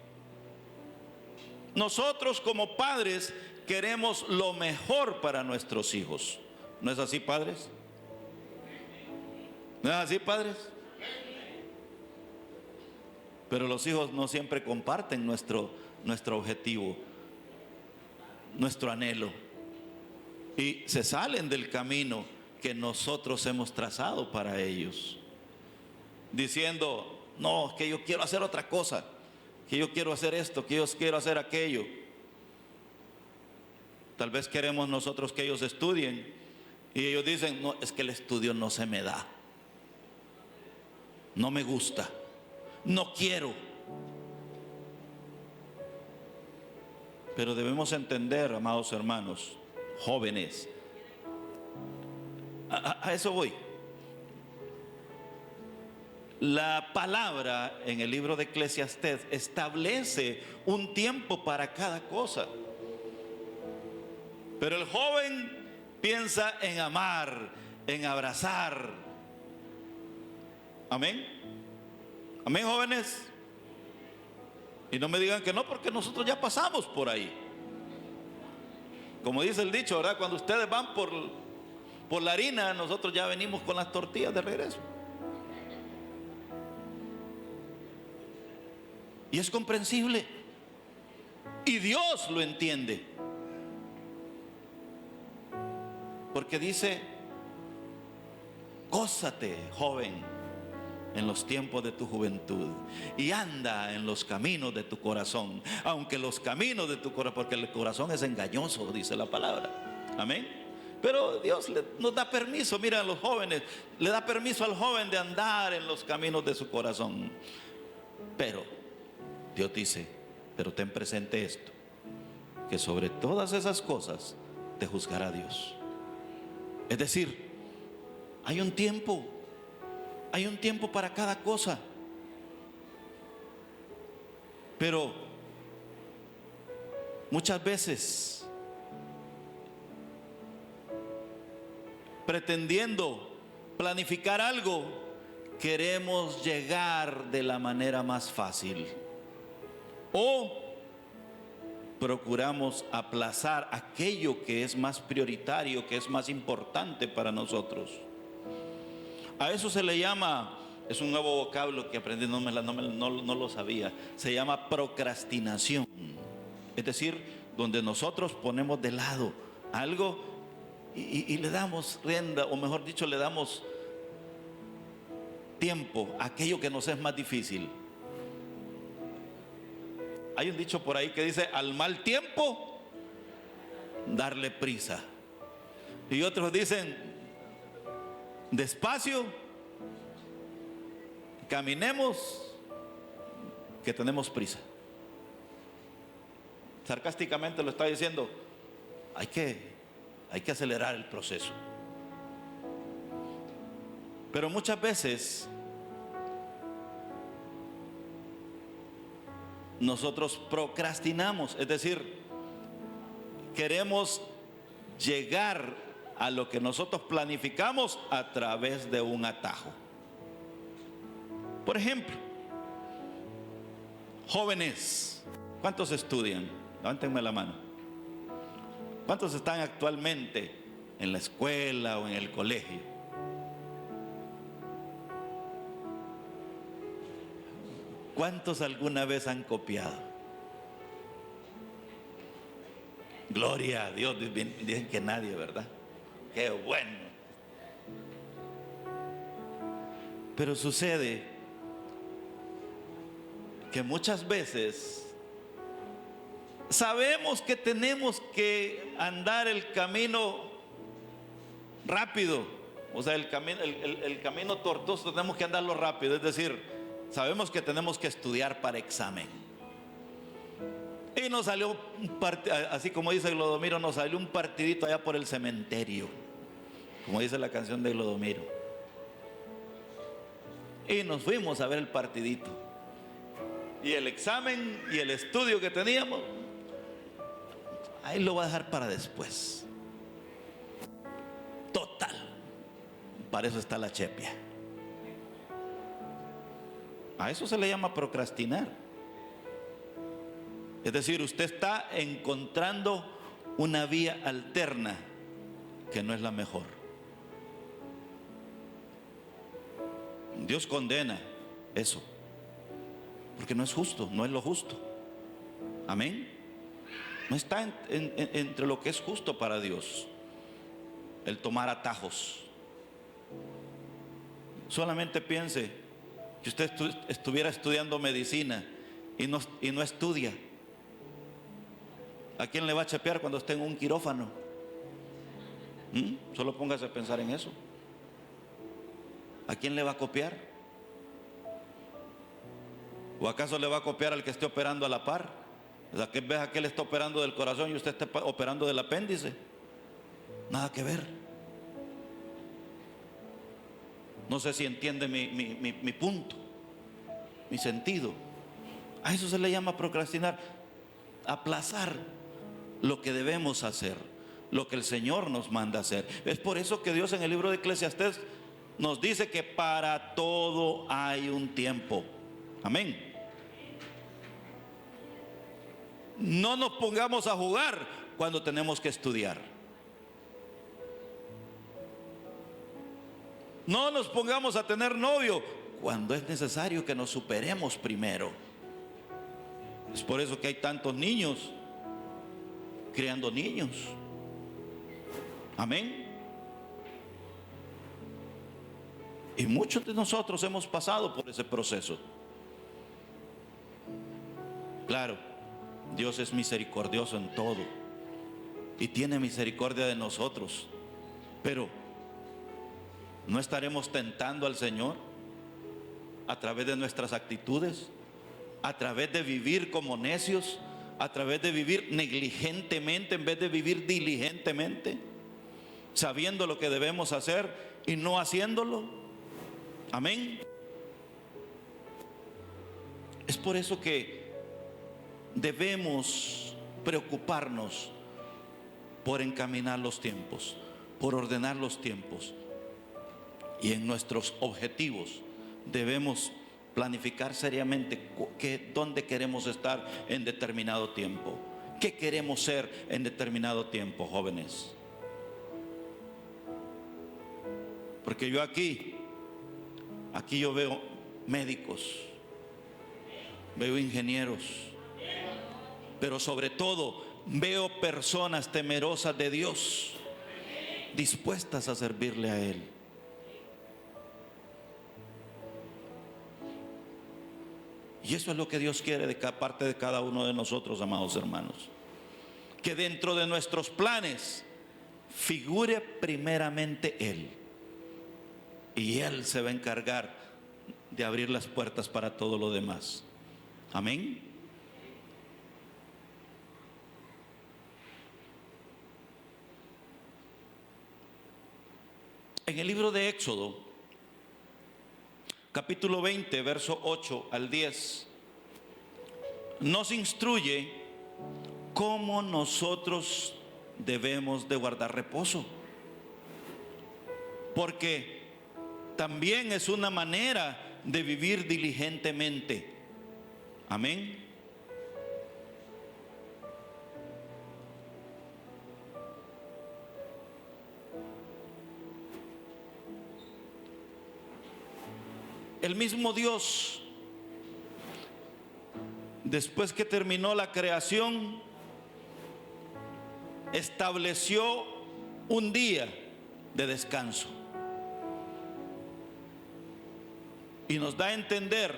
Nosotros como padres queremos lo mejor para nuestros hijos. ¿No es así, padres? ¿No es así, padres? Pero los hijos no siempre comparten nuestro objetivo, nuestro anhelo, y se salen del camino que nosotros hemos trazado para ellos, diciendo: no, es que yo quiero hacer otra cosa, que yo quiero hacer esto, que yo quiero hacer aquello. Tal vez queremos nosotros que ellos estudien y ellos dicen: no, es que el estudio no se me da, no me gusta, no quiero. Pero debemos entender, amados hermanos, jóvenes, a eso voy. La palabra en el libro de Eclesiastés establece un tiempo para cada cosa. Pero el joven piensa en amar, en abrazar. Amén. Amén, jóvenes. Y no me digan que no, porque nosotros ya pasamos por ahí. Como dice el dicho, ¿verdad? Cuando ustedes van por la harina, nosotros ya venimos con las tortillas de regreso. Y es comprensible. Y Dios lo entiende. Porque dice: gózate, joven, en los tiempos de tu juventud, y anda en los caminos de tu corazón, aunque los caminos de tu corazón, porque el corazón es engañoso, dice la palabra. Amén. Pero Dios nos da permiso. Mira, a los jóvenes, le da permiso al joven de andar en los caminos de su corazón. Pero Dios dice: pero ten presente esto, que sobre todas esas cosas te juzgará Dios. Es decir, hay un tiempo para cada cosa. Pero muchas veces, pretendiendo planificar algo, queremos llegar de la manera más fácil, o procuramos aplazar aquello que es más prioritario, que es más importante para nosotros. A eso se le llama, es un nuevo vocablo que aprendí, no lo sabía, se llama procrastinación. Es decir, donde nosotros ponemos de lado algo y le damos rienda, o mejor dicho, le damos tiempo a aquello que nos es más difícil. Hay un dicho por ahí que dice: al mal tiempo, darle prisa. Y otros dicen: despacio, caminemos, que tenemos prisa. Sarcásticamente lo está diciendo: hay que acelerar el proceso. Pero muchas veces nosotros procrastinamos, es decir, queremos llegar a lo que nosotros planificamos a través de un atajo. Por ejemplo, jóvenes, ¿cuántos estudian? Levántenme la mano. ¿Cuántos están actualmente en la escuela o en el colegio? ¿Cuántos alguna vez han copiado? Gloria a Dios. Dicen que nadie, ¿verdad? Qué bueno. Pero sucede que muchas veces sabemos que tenemos que andar el camino rápido, o sea, el camino tortuoso tenemos que andarlo rápido. Es decir, sabemos que tenemos que estudiar para examen. Y nos salió así como dice Glodomiro, nos salió un partidito allá por el cementerio, como dice la canción de Glodomiro. Y nos fuimos a ver el partidito. Y el examen y el estudio que teníamos, ahí lo voy a dejar para después. Total, para eso está la chepia. A eso se le llama procrastinar. Es decir, usted está encontrando una vía alterna que no es la mejor. Dios condena eso, porque no es justo, no es lo justo. Amén. No está entre lo que es justo para Dios el tomar atajos. Solamente piense que usted estuviera estudiando medicina y no estudia. ¿A quién le va a chepear cuando esté en un quirófano? Solo póngase a pensar en eso. ¿A quién le va a copiar? ¿O acaso le va a copiar al que esté operando a la par? O sea, que ves a aquel está operando del corazón y usted está operando del apéndice. Nada que ver. No sé si entiende mi punto, mi sentido. A eso se le llama procrastinar, aplazar lo que debemos hacer, lo que el Señor nos manda hacer. Es por eso que Dios en el libro de Eclesiastés nos dice que para todo hay un tiempo. Amén. no nos pongamos a jugar cuando tenemos que estudiar. No nos pongamos a tener novio cuando es necesario que nos superemos primero. Es por eso que hay tantos niños criando niños. Amén. Y muchos de nosotros hemos pasado por ese proceso. Claro, Dios es misericordioso en todo y tiene misericordia de nosotros, pero ¿no estaremos tentando al Señor a través de nuestras actitudes, a través de vivir como necios, a través de vivir negligentemente en vez de vivir diligentemente, sabiendo lo que debemos hacer y no haciéndolo? Amén. Es por eso que debemos preocuparnos por encaminar los tiempos, por ordenar los tiempos, y en nuestros objetivos debemos planificar seriamente dónde queremos estar en determinado tiempo, qué queremos ser en determinado tiempo, jóvenes. Porque yo aquí yo veo médicos, veo ingenieros, pero sobre todo veo personas temerosas de Dios, dispuestas a servirle a Él. Y eso es lo que Dios quiere de cada parte de cada uno de nosotros, amados hermanos. Que dentro de nuestros planes figure primeramente Él. Y Él se va a encargar de abrir las puertas para todo lo demás. Amén. En el libro de Éxodo, capítulo 20, verso 8 al 10, nos instruye cómo nosotros debemos de guardar reposo, porque también es una manera de vivir diligentemente. Amén. El mismo Dios, después que terminó la creación, estableció un día de descanso. Y nos da a entender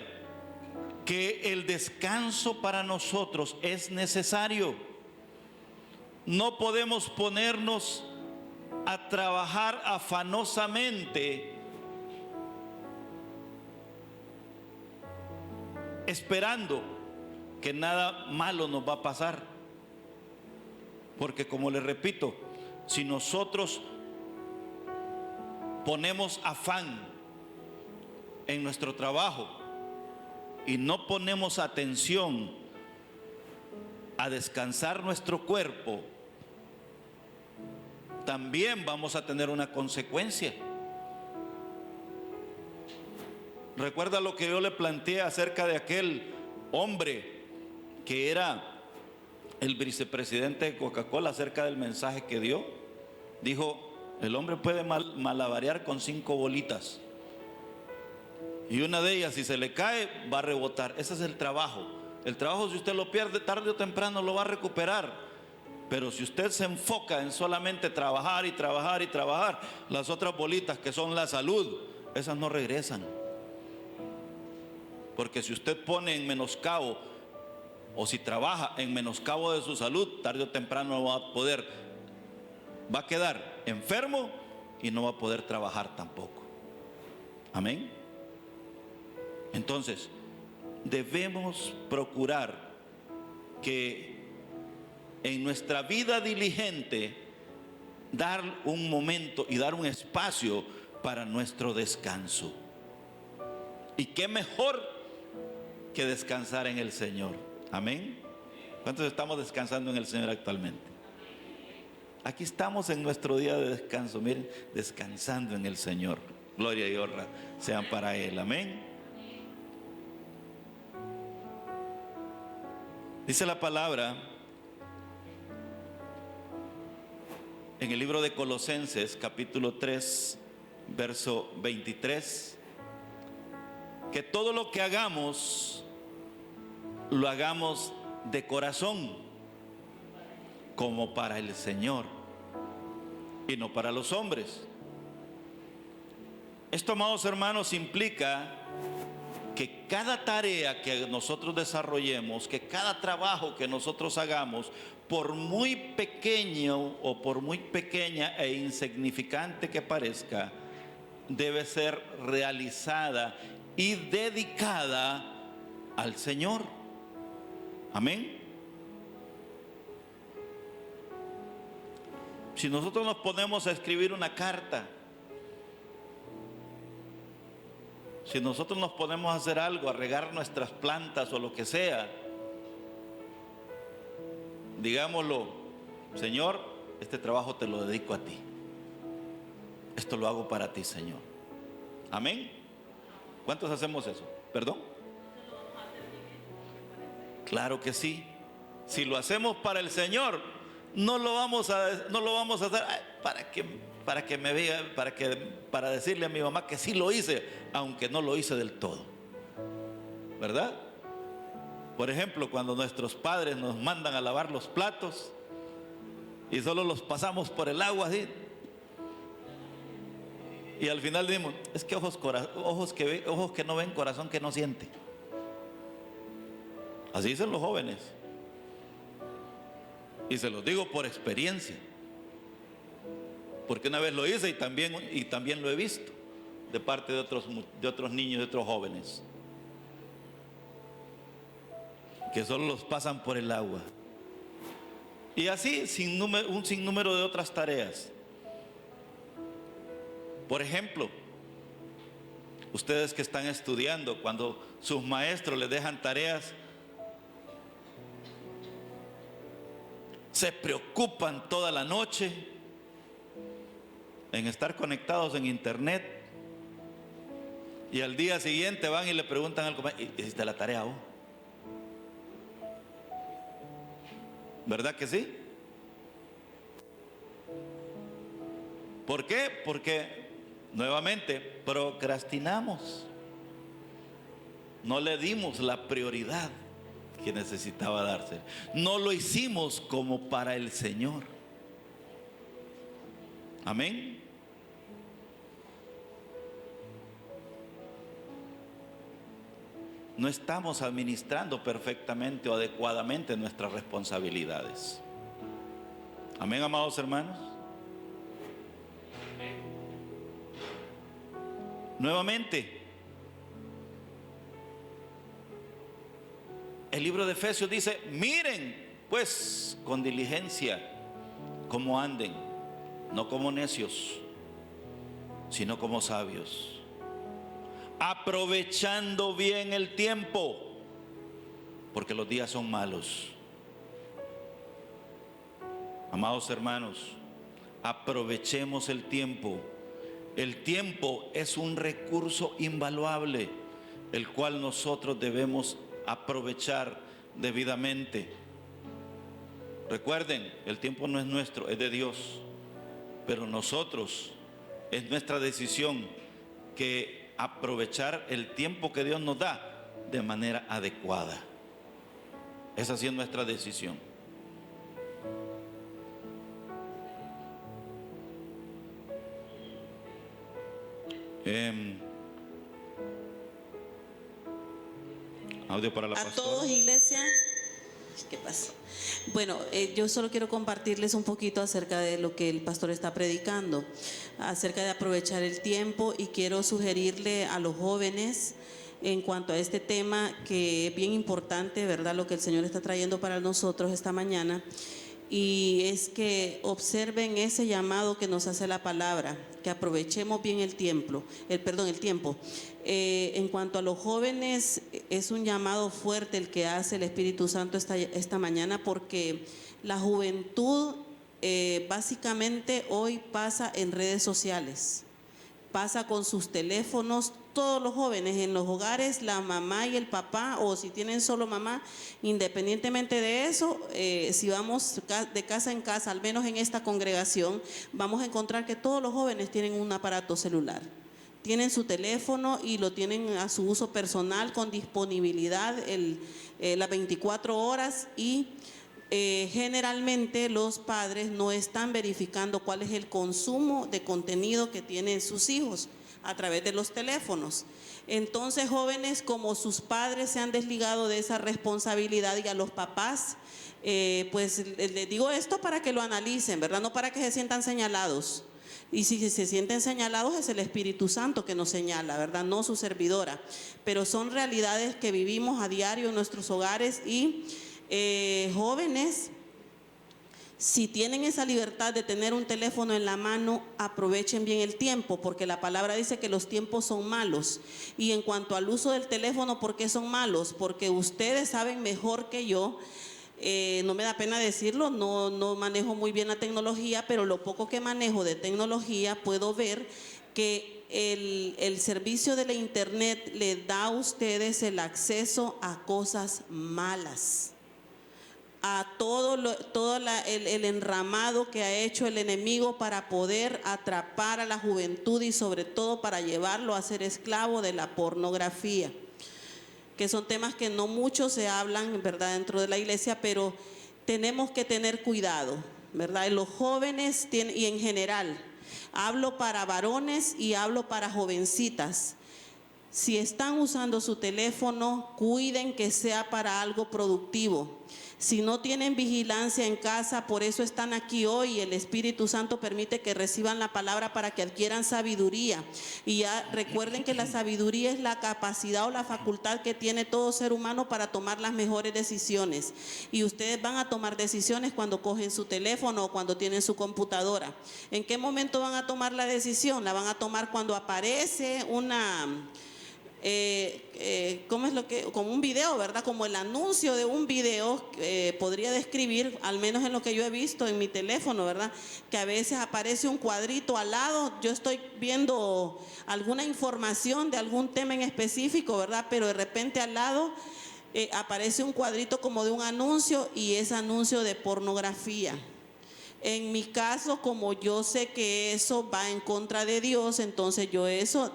que el descanso para nosotros es necesario. No podemos ponernos a trabajar afanosamente esperando que nada malo nos va a pasar. Porque, como les repito, si nosotros ponemos afán en nuestro trabajo y no ponemos atención a descansar nuestro cuerpo, también vamos a tener una consecuencia. Recuerda lo que yo le planteé acerca de aquel hombre que era el vicepresidente de Coca-Cola, acerca del mensaje que dio. Dijo: el hombre puede malabarear con 5 bolitas y una de ellas, si se le cae, va a rebotar. Ese es el trabajo. El trabajo, si usted lo pierde, tarde o temprano lo va a recuperar. Pero si usted se enfoca en solamente trabajar y trabajar y trabajar, las otras bolitas, que son la salud, esas no regresan. Porque si usted pone en menoscabo, o si trabaja en menoscabo de su salud, tarde o temprano va a quedar enfermo y no va a poder trabajar tampoco. Amén. Entonces, debemos procurar que en nuestra vida diligente dar un momento y dar un espacio para nuestro descanso. Y qué mejor que descansar en el Señor. Amén. ¿Cuántos estamos descansando en el Señor actualmente? Aquí estamos en nuestro día de descanso. Miren, descansando en el Señor. Gloria y honra sean para Él. Amén. Dice la palabra en el libro de Colosenses, capítulo 3, verso 23, que todo lo que hagamos, lo hagamos de corazón, como para el Señor y no para los hombres. Esto, amados hermanos, implica que cada tarea que nosotros desarrollemos, que cada trabajo que nosotros hagamos, por muy pequeño o por muy pequeña e insignificante que parezca, debe ser realizada y dedicada al Señor. Amén. Si nosotros nos ponemos a escribir una carta, si nosotros nos ponemos a hacer algo, a regar nuestras plantas o lo que sea, digámoslo: Señor, este trabajo te lo dedico a ti. Esto lo hago para ti, Señor. Amén. ¿Cuántos hacemos eso? ¿Perdón? Claro que sí. Si lo hacemos para el Señor, no lo vamos a hacer para que me vea, para decirle a mi mamá que sí lo hice, aunque no lo hice del todo, ¿verdad? Por ejemplo, cuando nuestros padres nos mandan a lavar los platos y solo los pasamos por el agua así, y al final decimos: es que ojos que no ven, corazón que no siente. Así dicen los jóvenes, y se los digo por experiencia, porque una vez lo hice y también lo he visto de parte de otros niños, de otros jóvenes, que solo los pasan por el agua. Y así un sinnúmero de otras tareas. Por ejemplo, ustedes que están estudiando, cuando sus maestros les dejan tareas, se preocupan toda la noche en estar conectados en internet, y al día siguiente van y le preguntan al compañero: ¿hiciste la tarea vos? ¿Verdad que sí? ¿Por qué? Porque nuevamente procrastinamos, no le dimos la prioridad que necesitaba darse, no lo hicimos como para el Señor. Amén. No estamos administrando perfectamente o adecuadamente nuestras responsabilidades. Amén, amados hermanos. Nuevamente, el libro de Efesios dice: miren pues con diligencia cómo anden, no como necios, sino como sabios, aprovechando bien el tiempo, porque los días son malos. Amados hermanos, aprovechemos el tiempo. El tiempo es un recurso invaluable, el cual nosotros debemos aprovechar debidamente. Recuerden, el tiempo no es nuestro, es de Dios, pero nosotros, es nuestra decisión que aprovechar el tiempo que Dios nos da de manera adecuada. Esa sí es nuestra decisión. Audio para la pastora. A todos, iglesia. ¿Qué pasa? Bueno, yo solo quiero compartirles un poquito acerca de lo que el pastor está predicando, acerca de aprovechar el tiempo, y quiero sugerirle a los jóvenes en cuanto a este tema, que es bien importante, ¿verdad? Lo que el Señor está trayendo para nosotros esta mañana, y es que observen ese llamado que nos hace la palabra, que aprovechemos bien el tiempo. En cuanto a los jóvenes, es un llamado fuerte el que hace el Espíritu Santo esta mañana, porque la juventud básicamente hoy pasa en redes sociales, pasa con sus teléfonos. Todos los jóvenes en los hogares, la mamá y el papá, o si tienen solo mamá, independientemente de eso, si vamos de casa en casa, al menos en esta congregación, vamos a encontrar que todos los jóvenes tienen un aparato celular. Tienen su teléfono y lo tienen a su uso personal con disponibilidad las 24 horas y generalmente los padres no están verificando cuál es el consumo de contenido que tienen sus hijos a través de los teléfonos. Entonces, jóvenes, como sus padres se han desligado de esa responsabilidad, y a los papás, pues les digo esto para que lo analicen, ¿verdad? No para que se sientan señalados. Y si se sienten señalados es el Espíritu Santo que nos señala, ¿verdad? No su servidora. Pero son realidades que vivimos a diario en nuestros hogares y jóvenes, si tienen esa libertad de tener un teléfono en la mano, aprovechen bien el tiempo, porque la palabra dice que los tiempos son malos. Y en cuanto al uso del teléfono, ¿por qué son malos? Porque ustedes saben mejor que yo. No me da pena decirlo, no manejo muy bien la tecnología, pero lo poco que manejo de tecnología puedo ver que el servicio de la internet le da a ustedes el acceso a cosas malas, a todo el enramado que ha hecho el enemigo para poder atrapar a la juventud y sobre todo para llevarlo a ser esclavo de la pornografía, que son temas que no mucho se hablan, ¿verdad?, dentro de la iglesia, pero tenemos que tener cuidado, ¿verdad? Los jóvenes y en general, hablo para varones y hablo para jovencitas. Si están usando su teléfono, cuiden que sea para algo productivo. Si no tienen vigilancia en casa, por eso están aquí hoy. El Espíritu Santo permite que reciban la palabra para que adquieran sabiduría. Y ya recuerden que la sabiduría es la capacidad o la facultad que tiene todo ser humano para tomar las mejores decisiones. Y ustedes van a tomar decisiones cuando cogen su teléfono o cuando tienen su computadora. ¿En qué momento van a tomar la decisión? La van a tomar cuando aparece una... ¿cómo es lo que? Como un video, ¿verdad? Como el anuncio de un video, podría describir, al menos en lo que yo he visto en mi teléfono, ¿verdad? Que a veces aparece un cuadrito al lado, yo estoy viendo alguna información de algún tema en específico, ¿verdad? Pero de repente al lado aparece un cuadrito como de un anuncio y es anuncio de pornografía. En mi caso, como yo sé que eso va en contra de Dios, entonces yo eso,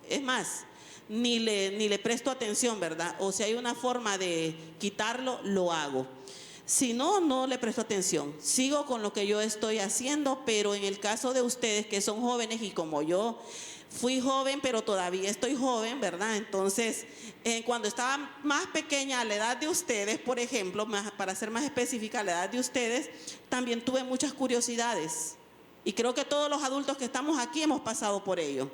es más, ni le presto atención, ¿verdad? O si hay una forma de quitarlo, lo hago. Si no, no le presto atención. Sigo con lo que yo estoy haciendo, pero en el caso de ustedes que son jóvenes y como yo fui joven, pero todavía estoy joven, ¿verdad? Entonces, cuando estaba más pequeña, a la edad de ustedes, por ejemplo, para ser más específica, a la edad de ustedes, también tuve muchas curiosidades. Y creo que todos los adultos que estamos aquí hemos pasado por ello.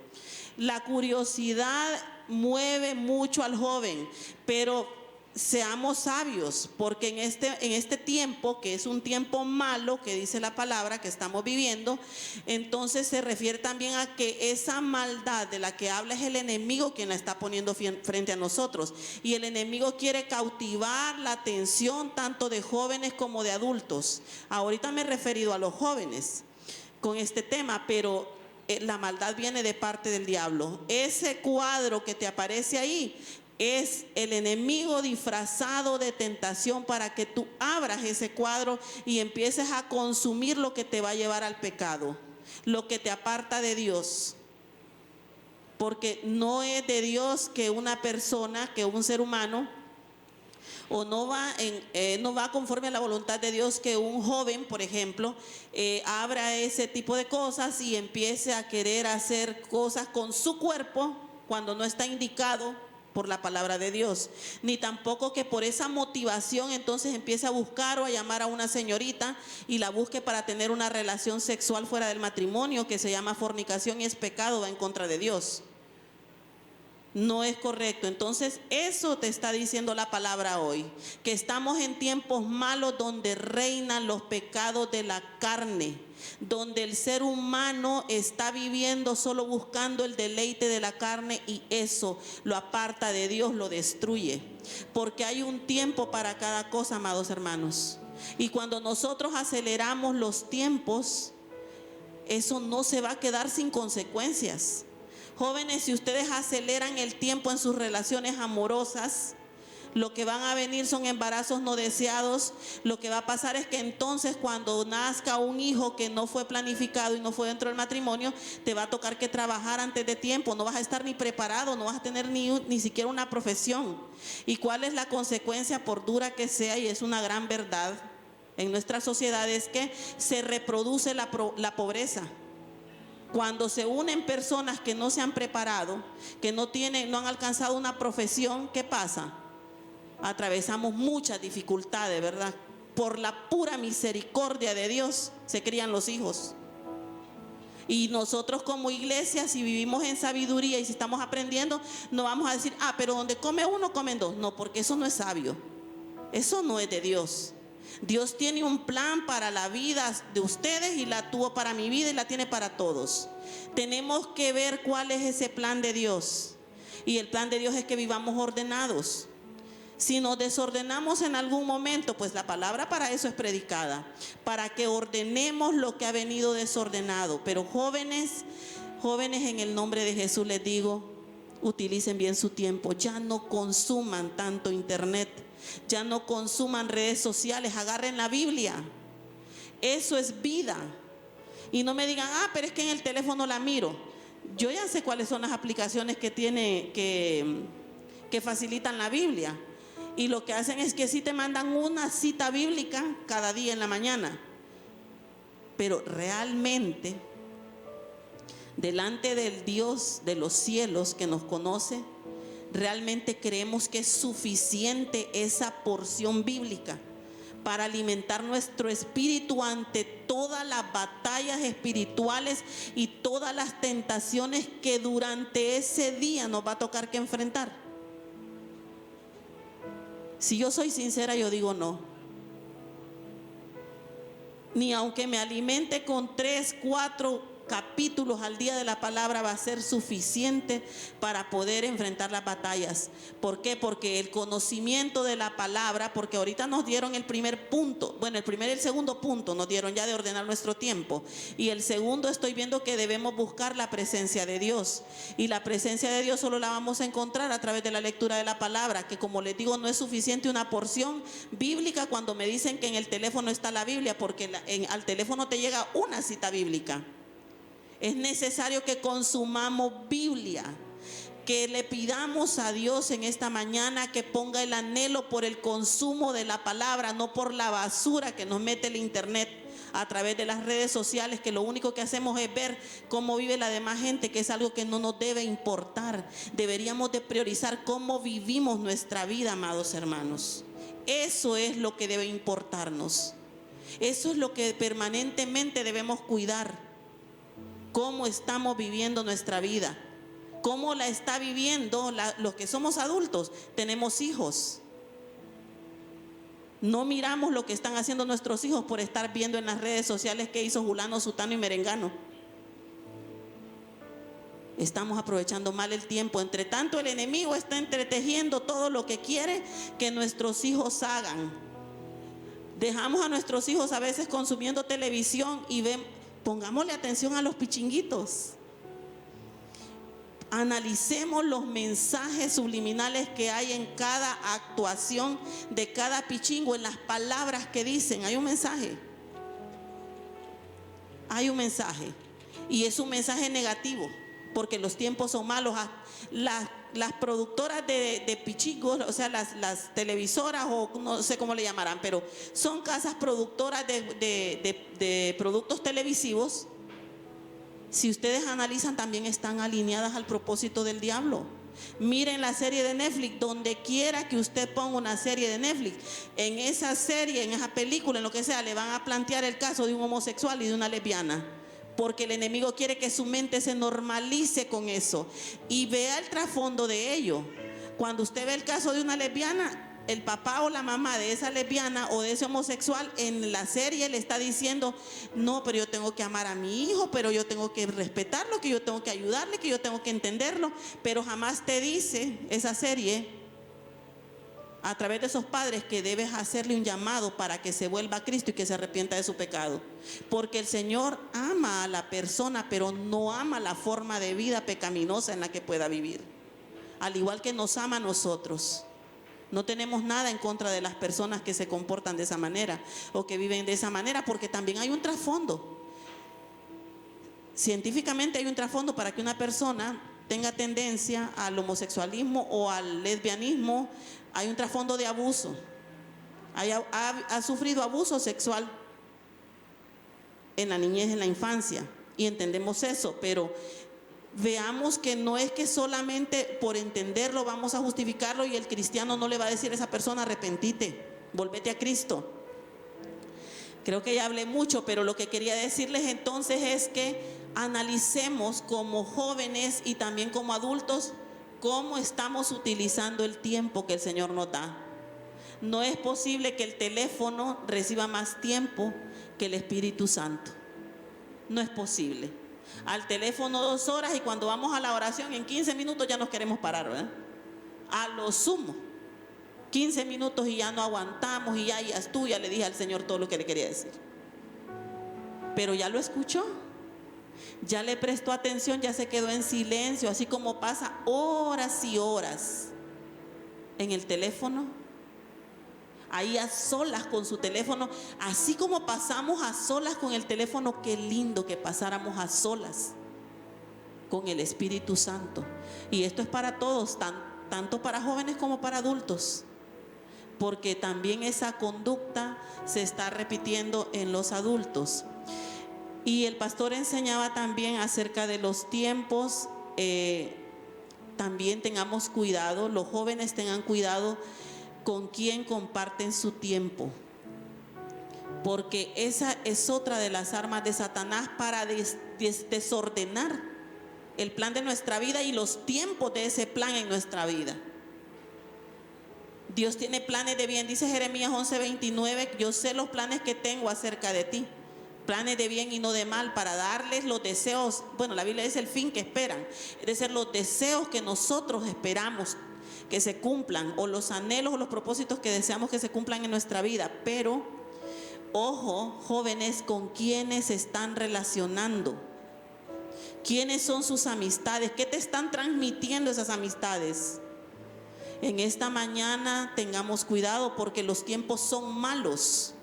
La curiosidad mueve mucho al joven, pero seamos sabios, porque en este tiempo, que es un tiempo malo, que dice la palabra que estamos viviendo, entonces se refiere también a que esa maldad de la que habla es el enemigo quien la está poniendo frente a nosotros. Y el enemigo quiere cautivar la atención tanto de jóvenes como de adultos. Ahorita me he referido a los jóvenes con este tema, pero la maldad viene de parte del diablo. Ese cuadro que te aparece ahí es el enemigo disfrazado de tentación para que tú abras ese cuadro y empieces a consumir lo que te va a llevar al pecado, lo que te aparta de Dios. Porque no es de Dios que una persona, que un ser humano, o no va conforme a la voluntad de Dios que un joven, por ejemplo, abra ese tipo de cosas y empiece a querer hacer cosas con su cuerpo cuando no está indicado por la palabra de Dios. Ni tampoco que por esa motivación entonces empiece a buscar o a llamar a una señorita y la busque para tener una relación sexual fuera del matrimonio, que se llama fornicación y es pecado, va en contra de Dios. No es correcto. Entonces eso te está diciendo la palabra hoy, que estamos en tiempos malos donde reinan los pecados de la carne, donde el ser humano está viviendo solo buscando el deleite de la carne y eso lo aparta de Dios, lo destruye, porque hay un tiempo para cada cosa, amados hermanos, y cuando nosotros aceleramos los tiempos, eso no se va a quedar sin consecuencias. Jóvenes, si ustedes aceleran el tiempo en sus relaciones amorosas, lo que van a venir son embarazos no deseados. Lo que va a pasar es que entonces cuando nazca un hijo que no fue planificado y no fue dentro del matrimonio, te va a tocar que trabajar antes de tiempo. No vas a estar ni preparado, no vas a tener ni siquiera una profesión. ¿Y cuál es la consecuencia? Por dura que sea, y es una gran verdad en nuestra sociedad, es que se reproduce la pobreza. Cuando se unen personas que no se han preparado, que no han alcanzado una profesión, ¿qué pasa? Atravesamos muchas dificultades, ¿verdad? Por la pura misericordia de Dios se crían los hijos. Y nosotros como iglesia, si vivimos en sabiduría y si estamos aprendiendo, no vamos a decir, pero donde come uno, comen dos. No, porque eso no es sabio. Eso no es de Dios. Dios tiene un plan para la vida de ustedes y la tuvo para mi vida y la tiene para todos. Tenemos que ver cuál es ese plan de Dios. Y el plan de Dios es que vivamos ordenados. Si nos desordenamos en algún momento, pues la palabra para eso es predicada, para que ordenemos lo que ha venido desordenado. Pero jóvenes, en el nombre de Jesús les digo, utilicen bien su tiempo. Ya no consuman tanto internet, ya no consuman redes sociales, agarren la Biblia. Eso es vida. Y no me digan, pero es que en el teléfono la miro. Yo ya sé cuáles son las aplicaciones que tiene, que facilitan la Biblia. Y lo que hacen es que sí te mandan una cita bíblica cada día en la mañana. Pero realmente, delante del Dios de los cielos que nos conoce, realmente creemos que es suficiente esa porción bíblica para alimentar nuestro espíritu ante todas las batallas espirituales y todas las tentaciones que durante ese día nos va a tocar que enfrentar. Si yo soy sincera, yo digo no. Ni aunque me alimente con 3, 4 capítulos al día de la palabra va a ser suficiente para poder enfrentar las batallas. ¿Por qué? Porque el conocimiento de la palabra, porque ahorita nos dieron el primer punto, bueno, el primer y el segundo punto nos dieron ya de ordenar nuestro tiempo. Y el segundo, estoy viendo que debemos buscar la presencia de Dios. Y la presencia de Dios solo la vamos a encontrar a través de la lectura de la palabra, que como les digo, no es suficiente una porción bíblica cuando me dicen que en el teléfono está la Biblia, porque al teléfono te llega una cita bíblica. Es necesario que consumamos Biblia, que le pidamos a Dios en esta mañana que ponga el anhelo por el consumo de la palabra, no por la basura que nos mete el internet a través de las redes sociales, que lo único que hacemos es ver cómo vive la demás gente, que es algo que no nos debe importar. Deberíamos de priorizar cómo vivimos nuestra vida, amados hermanos. Eso es lo que debe importarnos. Eso es lo que permanentemente debemos cuidar. Cómo estamos viviendo nuestra vida, cómo la está viviendo los que somos adultos. Tenemos hijos. No miramos lo que están haciendo nuestros hijos por estar viendo en las redes sociales qué hizo Julano, Sutano y Merengano. Estamos aprovechando mal el tiempo. Entre tanto, el enemigo está entretejiendo todo lo que quiere que nuestros hijos hagan. Dejamos a nuestros hijos a veces consumiendo televisión y pongámosle atención a los pichinguitos. Analicemos los mensajes subliminales que hay en cada actuación de cada pichingo, en las palabras que dicen. Hay un mensaje. Hay un mensaje. Y es un mensaje negativo, porque los tiempos son malos. Las productoras de pichingos, o sea, las televisoras, o no sé cómo le llamarán, pero son casas productoras de productos televisivos. Si ustedes analizan, también están alineadas al propósito del diablo. Miren la serie de Netflix, donde quiera que usted ponga una serie de Netflix, en esa serie, en esa película, en lo que sea, le van a plantear el caso de un homosexual y de una lesbiana. Porque el enemigo quiere que su mente se normalice con eso. Y vea el trasfondo de ello. Cuando usted ve el caso de una lesbiana, el papá o la mamá de esa lesbiana o de ese homosexual en la serie le está diciendo: no, pero yo tengo que amar a mi hijo, pero yo tengo que respetarlo, que yo tengo que ayudarle, que yo tengo que entenderlo. Pero jamás te dice esa serie a través de esos padres, que debes hacerle un llamado para que se vuelva a Cristo y que se arrepienta de su pecado. Porque el Señor ama a la persona, pero no ama la forma de vida pecaminosa en la que pueda vivir. Al igual que nos ama a nosotros. No tenemos nada en contra de las personas que se comportan de esa manera o que viven de esa manera, porque también hay un trasfondo. Científicamente hay un trasfondo para que una persona tenga tendencia al homosexualismo o al lesbianismo. Hay un trasfondo de abuso. Ha sufrido abuso sexual en la niñez, en la infancia, y entendemos eso, pero veamos que no es que solamente por entenderlo vamos a justificarlo, y el cristiano no le va a decir a esa persona: arrepentite, volvete a Cristo. Creo que ya hablé mucho, pero lo que quería decirles entonces es que analicemos como jóvenes y también como adultos cómo estamos utilizando el tiempo que el Señor nos da. No es posible que el teléfono reciba más tiempo que el Espíritu Santo. No es posible. Al teléfono 2 horas, y cuando vamos a la oración en 15 minutos ya nos queremos parar, ¿verdad? A lo sumo 15 minutos y ya no aguantamos, y ya le dije al Señor todo lo que le quería decir. Pero ya lo escuchó, ya le prestó atención, ya se quedó en silencio, así como pasa horas y horas en el teléfono, ahí a solas con su teléfono. Así como pasamos a solas con el teléfono, qué lindo que pasáramos a solas con el Espíritu Santo. Y esto es para todos, tanto para jóvenes como para adultos, porque también esa conducta se está repitiendo en los adultos. Y el pastor enseñaba también acerca de los tiempos. También tengamos cuidado, los jóvenes tengan cuidado con quién comparten su tiempo, porque esa es otra de las armas de Satanás para desordenar el plan de nuestra vida y los tiempos de ese plan en nuestra vida. Dios tiene planes de bien, dice Jeremías 11:29, yo sé los planes que tengo acerca de ti, planes de bien y no de mal, para darles los deseos. Bueno, la Biblia dice el fin que esperan, es decir, los deseos que nosotros esperamos que se cumplan, o los anhelos o los propósitos que deseamos que se cumplan en nuestra vida. Pero ojo, jóvenes, con quiénes se están relacionando, quiénes son sus amistades, qué te están transmitiendo esas amistades. En esta mañana tengamos cuidado, porque los tiempos son malos.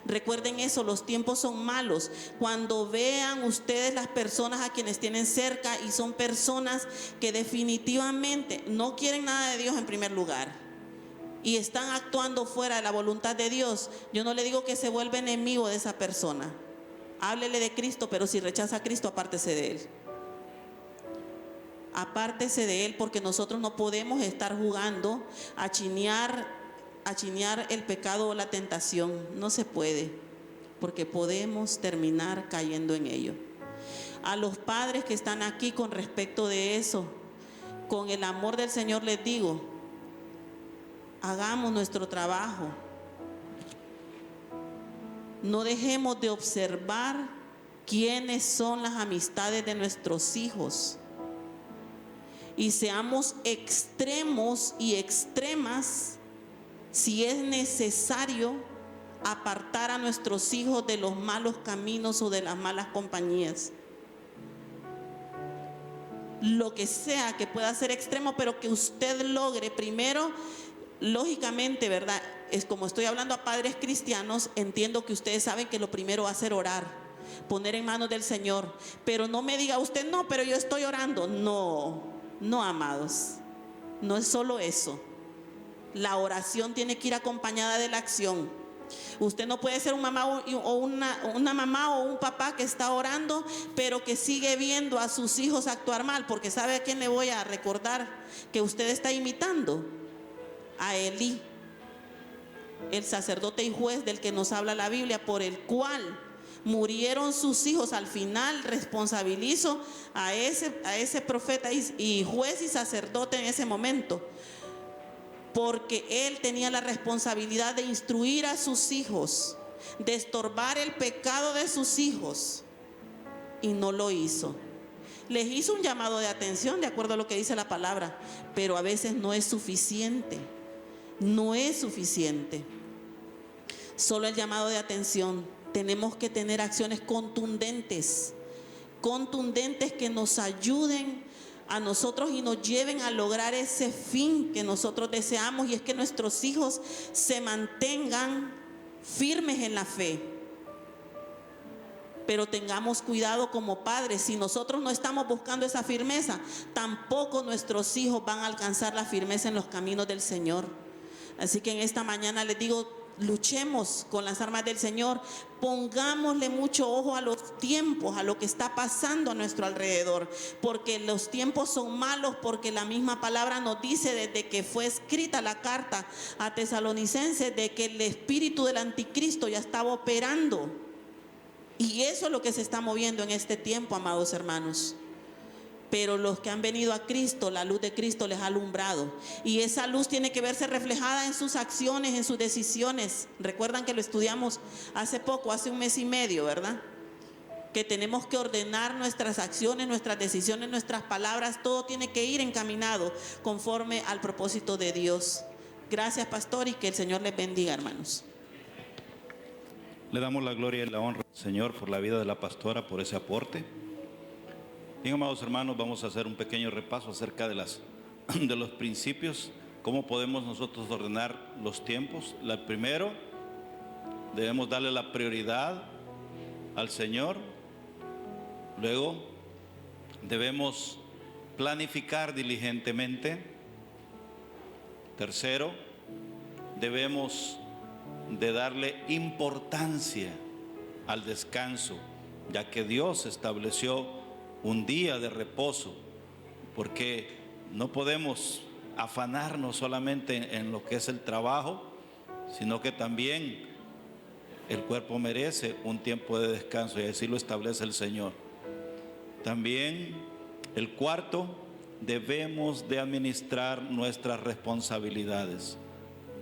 Recuerden eso, los tiempos son malos. Cuando vean ustedes las personas a quienes tienen cerca, y son personas que definitivamente no quieren nada de Dios en primer lugar y están actuando fuera de la voluntad de Dios, yo no le digo que se vuelva enemigo de esa persona. Háblele de Cristo, pero si rechaza a Cristo, apártese de él. Apártese de él, porque nosotros no podemos estar jugando a chinear el pecado o la tentación. No se puede, porque podemos terminar cayendo en ello. A los padres que están aquí, con respecto de eso, con el amor del Señor les digo: hagamos nuestro trabajo. No dejemos de observar quiénes son las amistades de nuestros hijos, y seamos extremos y extremas si es necesario apartar a nuestros hijos de los malos caminos o de las malas compañías. Lo que sea que pueda ser extremo, pero que usted logre primero, lógicamente, ¿verdad? Es como estoy hablando a padres cristianos, entiendo que ustedes saben que lo primero va a ser orar, poner en manos del Señor. Pero no me diga usted: no, pero yo estoy orando. No, amados, no es solo eso. La oración tiene que ir acompañada de la acción. Usted no puede ser una mamá o un papá que está orando, pero que sigue viendo a sus hijos actuar mal, porque ¿sabe a quién le voy a recordar que usted está imitando? A Elí, el sacerdote y juez del que nos habla la Biblia, por el cual murieron sus hijos. Al final responsabilizo a ese profeta y juez y sacerdote en ese momento, porque él tenía la responsabilidad de instruir a sus hijos, de estorbar el pecado de sus hijos, y no lo hizo. Les hizo un llamado de atención de acuerdo a lo que dice la palabra, pero a veces no es suficiente. no es suficiente. Solo el llamado de atención. Tenemos que tener acciones contundentes que nos ayuden a nosotros y nos lleven a lograr ese fin que nosotros deseamos, y es que nuestros hijos se mantengan firmes en la fe. Pero tengamos cuidado como padres, si nosotros no estamos buscando esa firmeza, tampoco nuestros hijos van a alcanzar la firmeza en los caminos del Señor. Así que en esta mañana les digo, luchemos con las armas del Señor, pongámosle mucho ojo a los tiempos, a lo que está pasando a nuestro alrededor, porque los tiempos son malos, porque la misma palabra nos dice desde que fue escrita la carta a Tesalonicenses de que el espíritu del anticristo ya estaba operando, y eso es lo que se está moviendo en este tiempo, amados hermanos. Pero los que han venido a Cristo, la luz de Cristo les ha alumbrado. Y esa luz tiene que verse reflejada en sus acciones, en sus decisiones. Recuerdan que lo estudiamos hace poco, hace un mes y medio, ¿verdad? Que tenemos que ordenar nuestras acciones, nuestras decisiones, nuestras palabras. Todo tiene que ir encaminado conforme al propósito de Dios. Gracias, pastor, y que el Señor les bendiga, hermanos. Le damos la gloria y la honra al Señor por la vida de la pastora, por ese aporte. Bien, amados hermanos, vamos a hacer un pequeño repaso acerca de los principios, cómo podemos nosotros ordenar los tiempos. Primero, debemos darle la prioridad al Señor. Luego, debemos planificar diligentemente. Tercero, debemos de darle importancia al descanso, ya que Dios estableció un día de reposo, porque no podemos afanarnos solamente en lo que es el trabajo, sino que también el cuerpo merece un tiempo de descanso, y así lo establece el Señor. También el cuarto, debemos de administrar nuestras responsabilidades.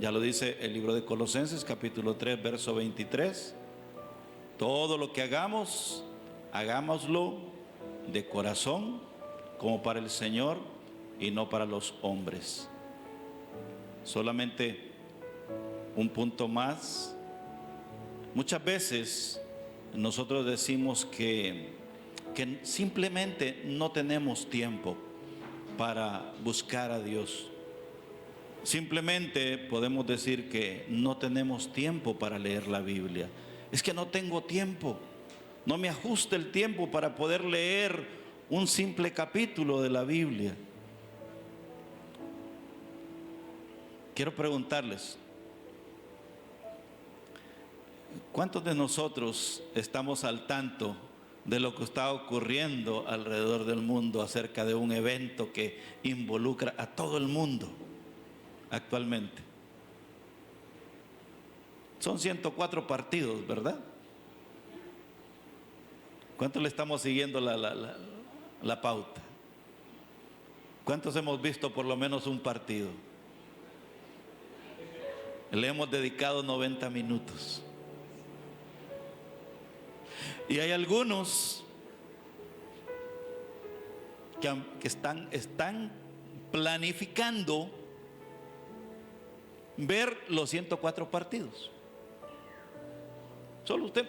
Ya lo dice el libro de Colosenses capítulo 3 verso 23. Todo lo que hagamos, hagámoslo de corazón, como para el Señor y no para los hombres. Solamente un punto más. Muchas veces nosotros decimos que simplemente no tenemos tiempo para buscar a Dios. Simplemente podemos decir que no tenemos tiempo para leer la Biblia. Es que no tengo tiempo. No me ajusta el tiempo para poder leer un simple capítulo de la Biblia. Quiero preguntarles, ¿cuántos de nosotros estamos al tanto de lo que está ocurriendo alrededor del mundo acerca de un evento que involucra a todo el mundo actualmente? Son 104 partidos, ¿verdad? ¿Cuántos le estamos siguiendo la pauta? ¿Cuántos hemos visto por lo menos un partido? Le hemos dedicado 90 minutos. Y hay algunos que están planificando ver los 104 partidos. Solo usted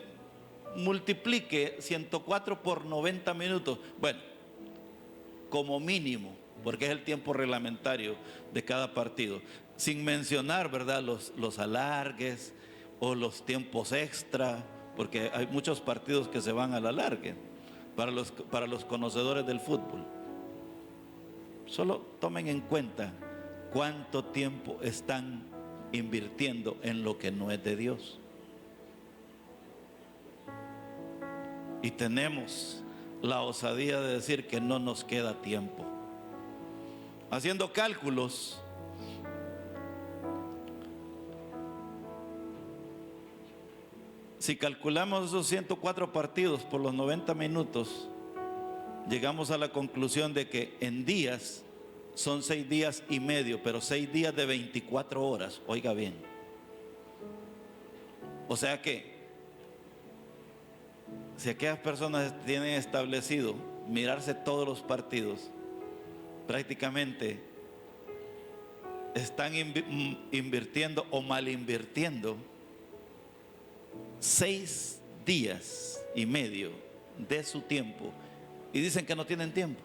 multiplique 104 por 90 minutos. Bueno, como mínimo, porque es el tiempo reglamentario de cada partido. Sin mencionar, ¿verdad?, los alargues o los tiempos extra, porque hay muchos partidos que se van al alargue para los conocedores del fútbol. Solo tomen en cuenta cuánto tiempo están invirtiendo en lo que no es de Dios. Y tenemos la osadía de decir que no nos queda tiempo. Haciendo cálculos, si calculamos esos 104 partidos por los 90 minutos, llegamos a la conclusión de que en días son 6 días y medio, pero 6 días de 24 horas, oiga bien. O sea que si aquellas personas tienen establecido mirarse todos los partidos, prácticamente están invirtiendo o mal invirtiendo 6 días y medio de su tiempo y dicen que no tienen tiempo.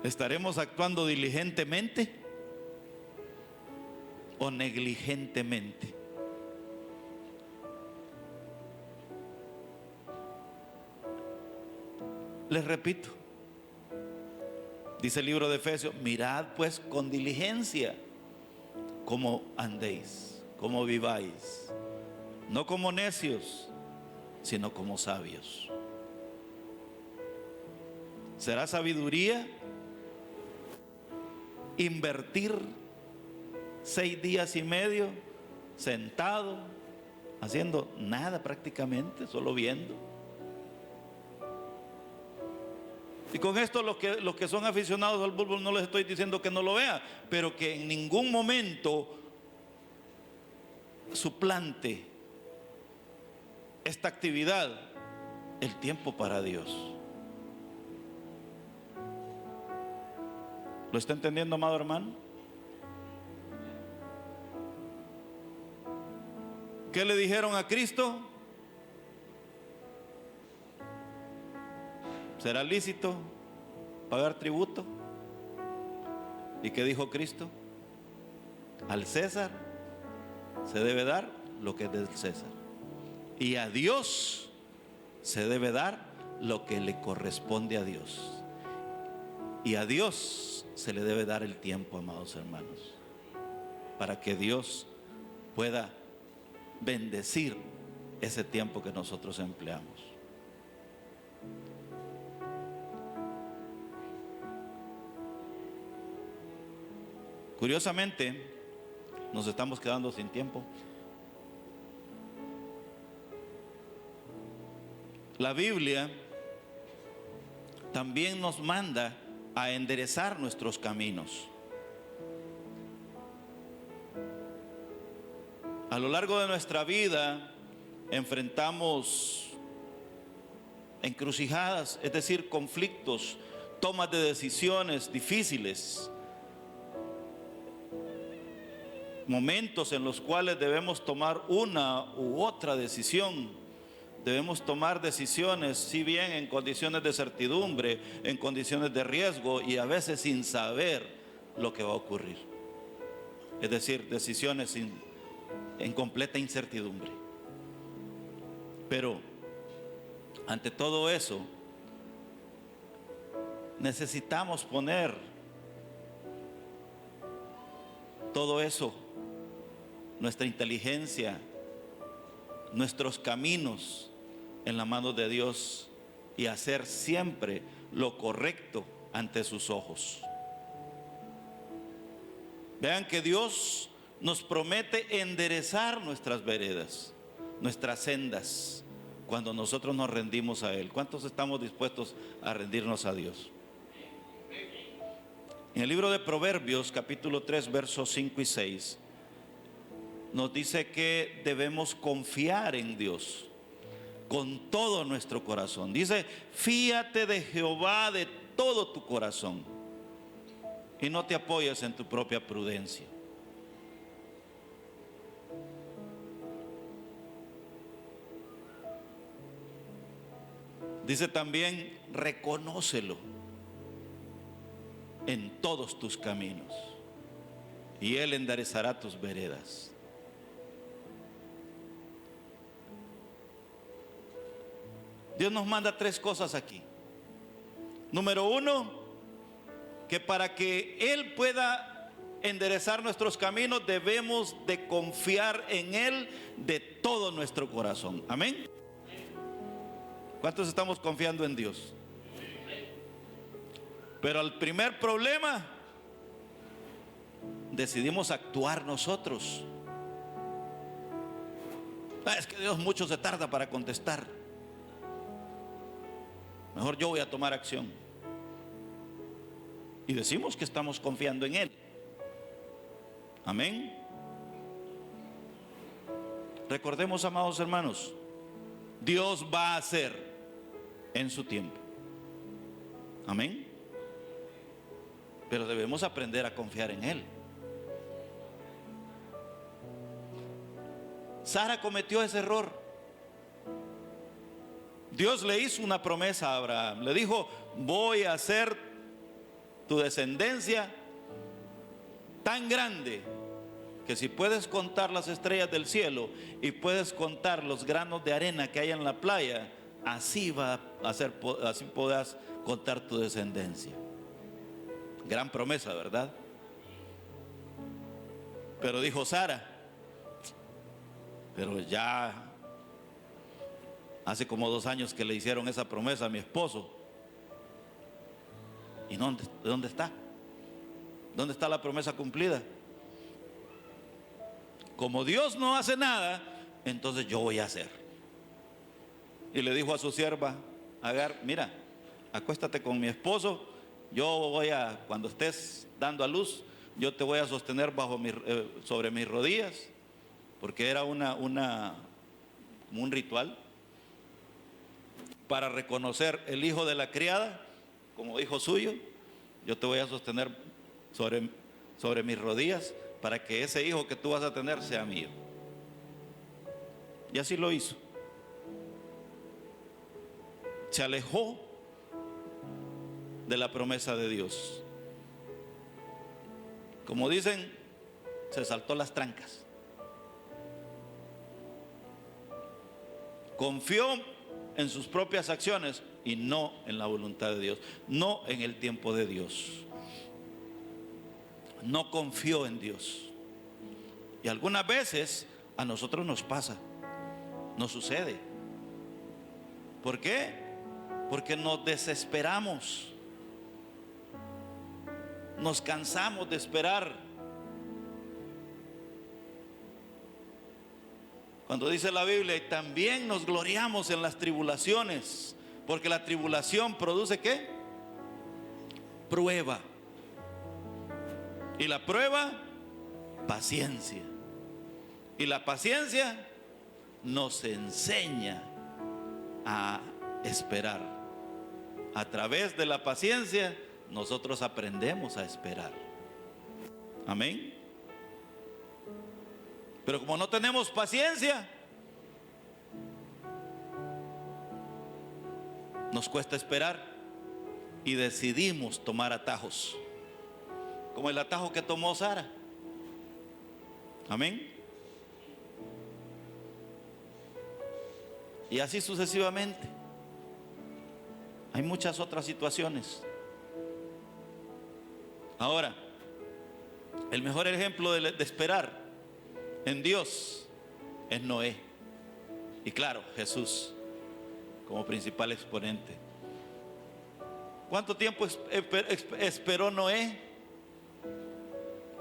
¿Estaremos actuando diligentemente o negligentemente? Les repito, dice el libro de Efesios: mirad pues con diligencia cómo andéis, cómo viváis, no como necios, sino como sabios. ¿Será sabiduría invertir 6 días y medio sentado, haciendo nada prácticamente, solo viendo? Y con esto los que son aficionados al fútbol no les estoy diciendo que no lo vean, pero que en ningún momento suplante esta actividad el tiempo para Dios. ¿Lo está entendiendo, amado hermano? ¿Qué le dijeron a Cristo? ¿Será lícito pagar tributo? ¿Y qué dijo Cristo? Al César se debe dar lo que es del César, y a Dios se debe dar lo que le corresponde a Dios. Y a Dios se le debe dar el tiempo, amados hermanos, para que Dios pueda bendecir ese tiempo que nosotros empleamos. Curiosamente, nos estamos quedando sin tiempo. La Biblia también nos manda a enderezar nuestros caminos. A lo largo de nuestra vida enfrentamos encrucijadas, es decir, conflictos, tomas de decisiones difíciles, momentos en los cuales debemos tomar una u otra decisión. Debemos tomar decisiones, si bien en condiciones de certidumbre, en condiciones de riesgo y a veces sin saber lo que va a ocurrir. Es decir, decisiones en completa incertidumbre. Pero ante todo eso, necesitamos poner todo eso, nuestra inteligencia, nuestros caminos, en la mano de Dios y hacer siempre lo correcto ante sus ojos. Vean que Dios nos promete enderezar nuestras veredas, nuestras sendas, cuando nosotros nos rendimos a Él. ¿Cuántos estamos dispuestos a rendirnos a Dios? En el libro de Proverbios, capítulo 3, versos 5 y 6, nos dice que debemos confiar en Dios con todo nuestro corazón. Dice: fíate de Jehová de todo tu corazón y no te apoyes en tu propia prudencia. Dice también: reconócelo en todos tus caminos y Él enderezará tus veredas. Dios nos manda 3 cosas aquí. Número 1, que para que Él pueda enderezar nuestros caminos debemos de confiar en Él de todo nuestro corazón. Amén. ¿Cuántos estamos confiando en Dios? Pero al primer problema decidimos actuar nosotros. Es que Dios mucho se tarda para contestar. Mejor yo voy a tomar acción. Y decimos que estamos confiando en Él. Amén. Recordemos, amados hermanos, Dios va a hacer en su tiempo. Amén. Pero debemos aprender a confiar en Él. Sara cometió ese error. Dios le hizo una promesa a Abraham. Le dijo: voy a hacer tu descendencia tan grande que si puedes contar las estrellas del cielo y puedes contar los granos de arena que hay en la playa, así va a ser, así podrás contar tu descendencia. Gran promesa, ¿verdad? Pero dijo Sara: pero ya hace como 2 años que le hicieron esa promesa a mi esposo. ¿Y dónde está? ¿Dónde está la promesa cumplida? Como Dios no hace nada, entonces yo voy a hacer. Y le dijo a su sierva Agar: mira, acuéstate con mi esposo. Yo cuando estés dando a luz, yo te voy a sostener sobre mis rodillas, porque era como un ritual para reconocer el hijo de la criada como hijo suyo. Yo te voy a sostener sobre mis rodillas para que ese hijo que tú vas a tener sea mío. Y así lo hizo. Se alejó de la promesa de Dios. Como dicen, se saltó las trancas. Confió en sus propias acciones y no en la voluntad de Dios, no en el tiempo de Dios. No confió en Dios. Y algunas veces a nosotros nos pasa, nos sucede. ¿Por qué? Porque nos desesperamos, nos cansamos de esperar. Cuando dice la Biblia: y también nos gloriamos en las tribulaciones, porque la tribulación produce ¿qué? Prueba. Y la prueba, paciencia. Y la paciencia nos enseña a esperar. A través de la paciencia nosotros aprendemos a esperar. Amén. Pero como no tenemos paciencia, nos cuesta esperar y decidimos tomar atajos, como el atajo que tomó Sara. Amén. Y así sucesivamente. Hay muchas otras situaciones. Ahora, el mejor ejemplo de esperar en Dios es Noé. Y claro, Jesús como principal exponente. ¿Cuánto tiempo esperó Noé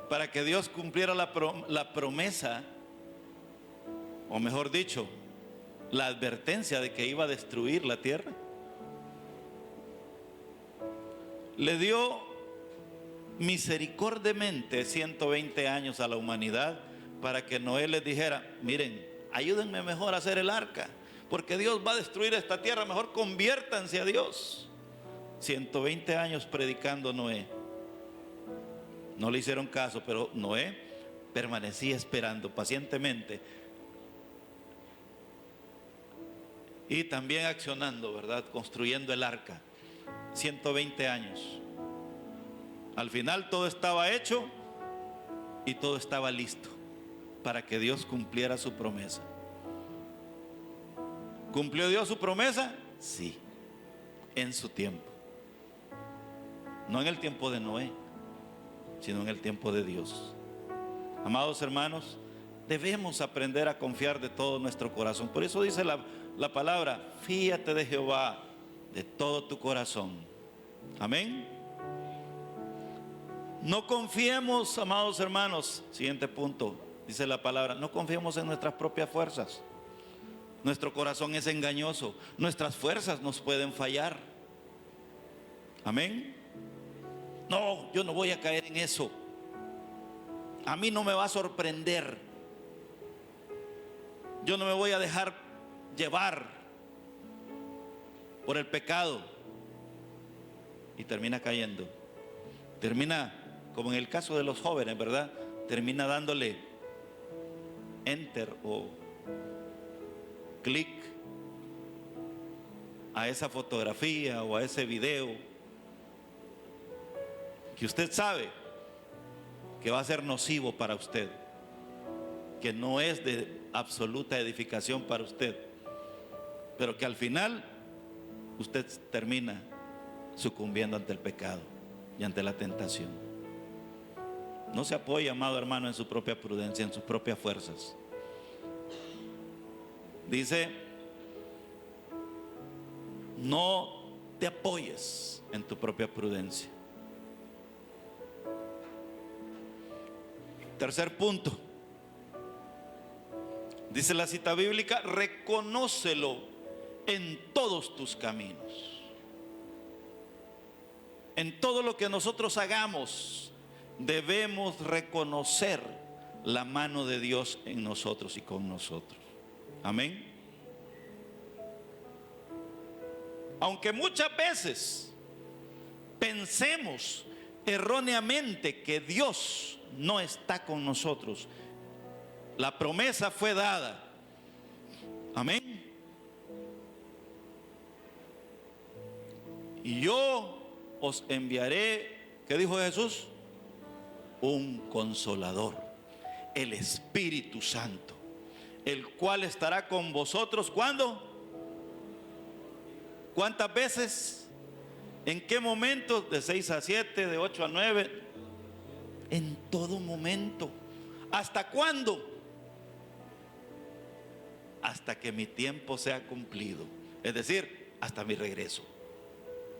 para que Dios cumpliera la promesa, o mejor dicho, la advertencia de que iba a destruir la tierra? Le dio misericordiamente 120 años a la humanidad para que Noé les dijera: miren, ayúdenme mejor a hacer el arca, porque Dios va a destruir esta tierra, mejor conviértanse a Dios. 120 años predicando Noé. No le hicieron caso, pero Noé permanecía esperando pacientemente y también accionando, ¿verdad? Construyendo el arca. 120 años. Al final todo estaba hecho y todo estaba listo para que Dios cumpliera su promesa. ¿Cumplió Dios su promesa? Sí, en su tiempo. No en el tiempo de Noé, sino en el tiempo de Dios. Amados hermanos, debemos aprender a confiar de todo nuestro corazón. Por eso dice la palabra: fíate de Jehová de todo tu corazón. Amén. No confiemos, amados hermanos. Siguiente punto, dice la palabra: no confiemos en nuestras propias fuerzas. Nuestro corazón es engañoso. Nuestras fuerzas nos pueden fallar. Amén. No, yo no voy a caer en eso. A mí no me va a sorprender. Yo no me voy a dejar llevar por el pecado. y termina cayendo. Termina, como en el caso de los jóvenes, ¿verdad? Termina dándole enter o clic a esa fotografía o a ese video que usted sabe que va a ser nocivo para usted, que no es de absoluta edificación para usted, pero que al final usted termina sucumbiendo ante el pecado y ante la tentación. No se apoye, amado hermano, en su propia prudencia, en sus propias fuerzas. Dice: no te apoyes en tu propia prudencia. Tercer punto, dice la cita bíblica: reconócelo en todos tus caminos. En todo lo que nosotros hagamos, debemos reconocer la mano de Dios en nosotros y con nosotros. Amén. Aunque muchas veces pensemos erróneamente que Dios no está con nosotros, la promesa fue dada. Amén. Y yo os enviaré, ¿qué dijo Jesús? Un consolador, el Espíritu Santo, el cual estará con vosotros. ¿Cuándo? ¿Cuántas veces? ¿En qué momento? De 6 a 7, de 8 a 9. En todo momento. ¿Hasta cuándo? Hasta que mi tiempo sea cumplido, es decir, hasta mi regreso.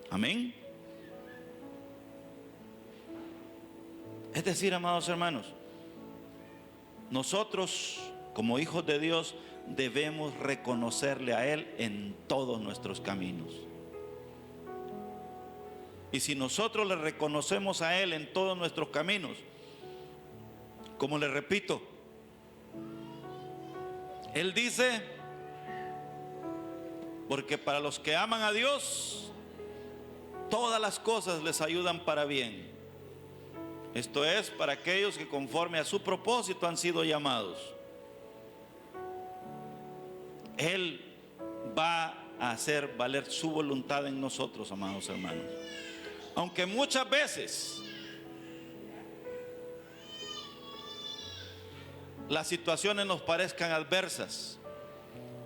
Amén. Es decir, amados hermanos, nosotros como hijos de Dios debemos reconocerle a Él en todos nuestros caminos. Y si nosotros le reconocemos a Él en todos nuestros caminos, como le repito, Él dice: porque para los que aman a Dios, todas las cosas les ayudan para bien. Esto es, para aquellos que conforme a su propósito han sido llamados. Él va a hacer valer su voluntad en nosotros, amados hermanos. Aunque muchas veces las situaciones nos parezcan adversas,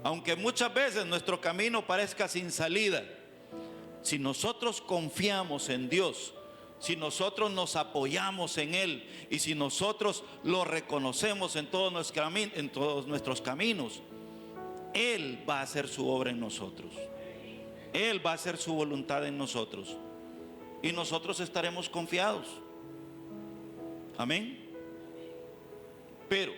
aunque muchas veces nuestro camino parezca sin salida, si nosotros confiamos en Dios, si nosotros nos apoyamos en Él y si nosotros lo reconocemos en todos nuestros caminos, Él va a hacer su obra en nosotros. Él va a hacer su voluntad en nosotros y nosotros estaremos confiados. Amén. Pero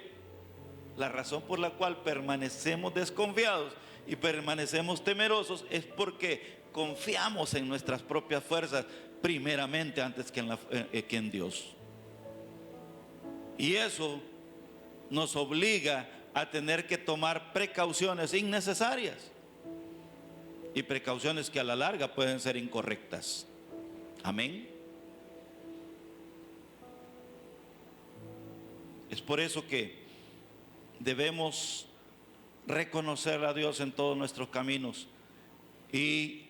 la razón por la cual permanecemos desconfiados y permanecemos temerosos es porque confiamos en nuestras propias fuerzas primeramente antes que en Dios. Y eso nos obliga a tener que tomar precauciones innecesarias y precauciones que a la larga pueden ser incorrectas. Amén. Es por eso que debemos reconocer a Dios en todos nuestros caminos y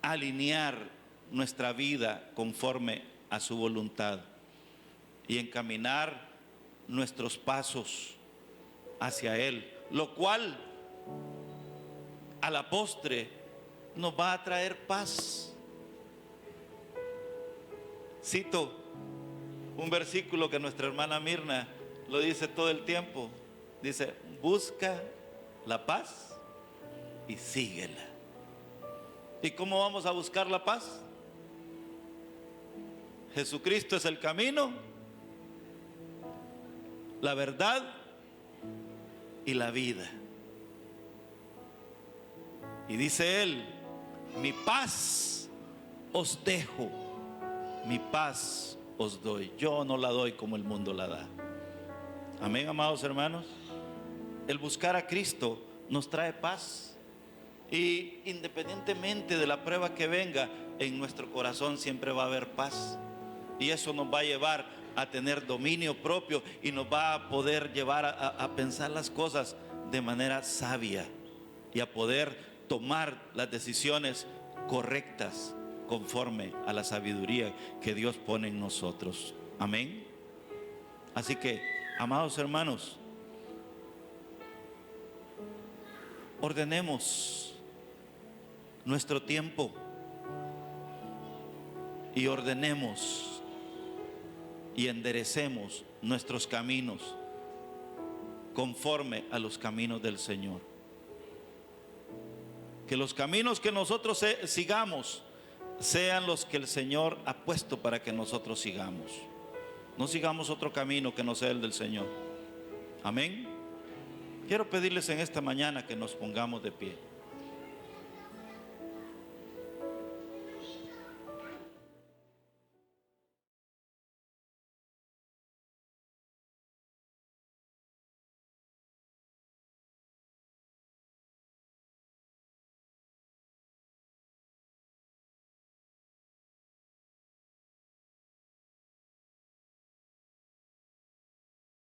alinear nuestra vida conforme a su voluntad y encaminar nuestros pasos hacia Él, lo cual a la postre nos va a traer paz. Cito un versículo que nuestra hermana Mirna lo dice todo el tiempo. Dice: busca la paz y síguela. ¿Y cómo vamos a buscar la paz? Jesucristo es el camino, la verdad y la vida. Y dice Él: mi paz os dejo, mi paz os doy. Yo no la doy como el mundo la da. Amén, amados hermanos. El buscar a Cristo nos trae paz Y independientemente de la prueba que venga, en nuestro corazón siempre va a haber paz. Y eso nos va a llevar a tener dominio propio y nos va a poder llevar a pensar las cosas de manera sabia y a poder tomar las decisiones correctas conforme a la sabiduría que Dios pone en nosotros. Amén. Así que, amados hermanos, ordenemos nuestro tiempo y ordenemos y enderecemos nuestros caminos conforme a los caminos del Señor. Que los caminos que nosotros sigamos sean los que el Señor ha puesto para que nosotros sigamos. No sigamos otro camino que no sea el del Señor. Amén. Quiero pedirles en esta mañana que nos pongamos de pie.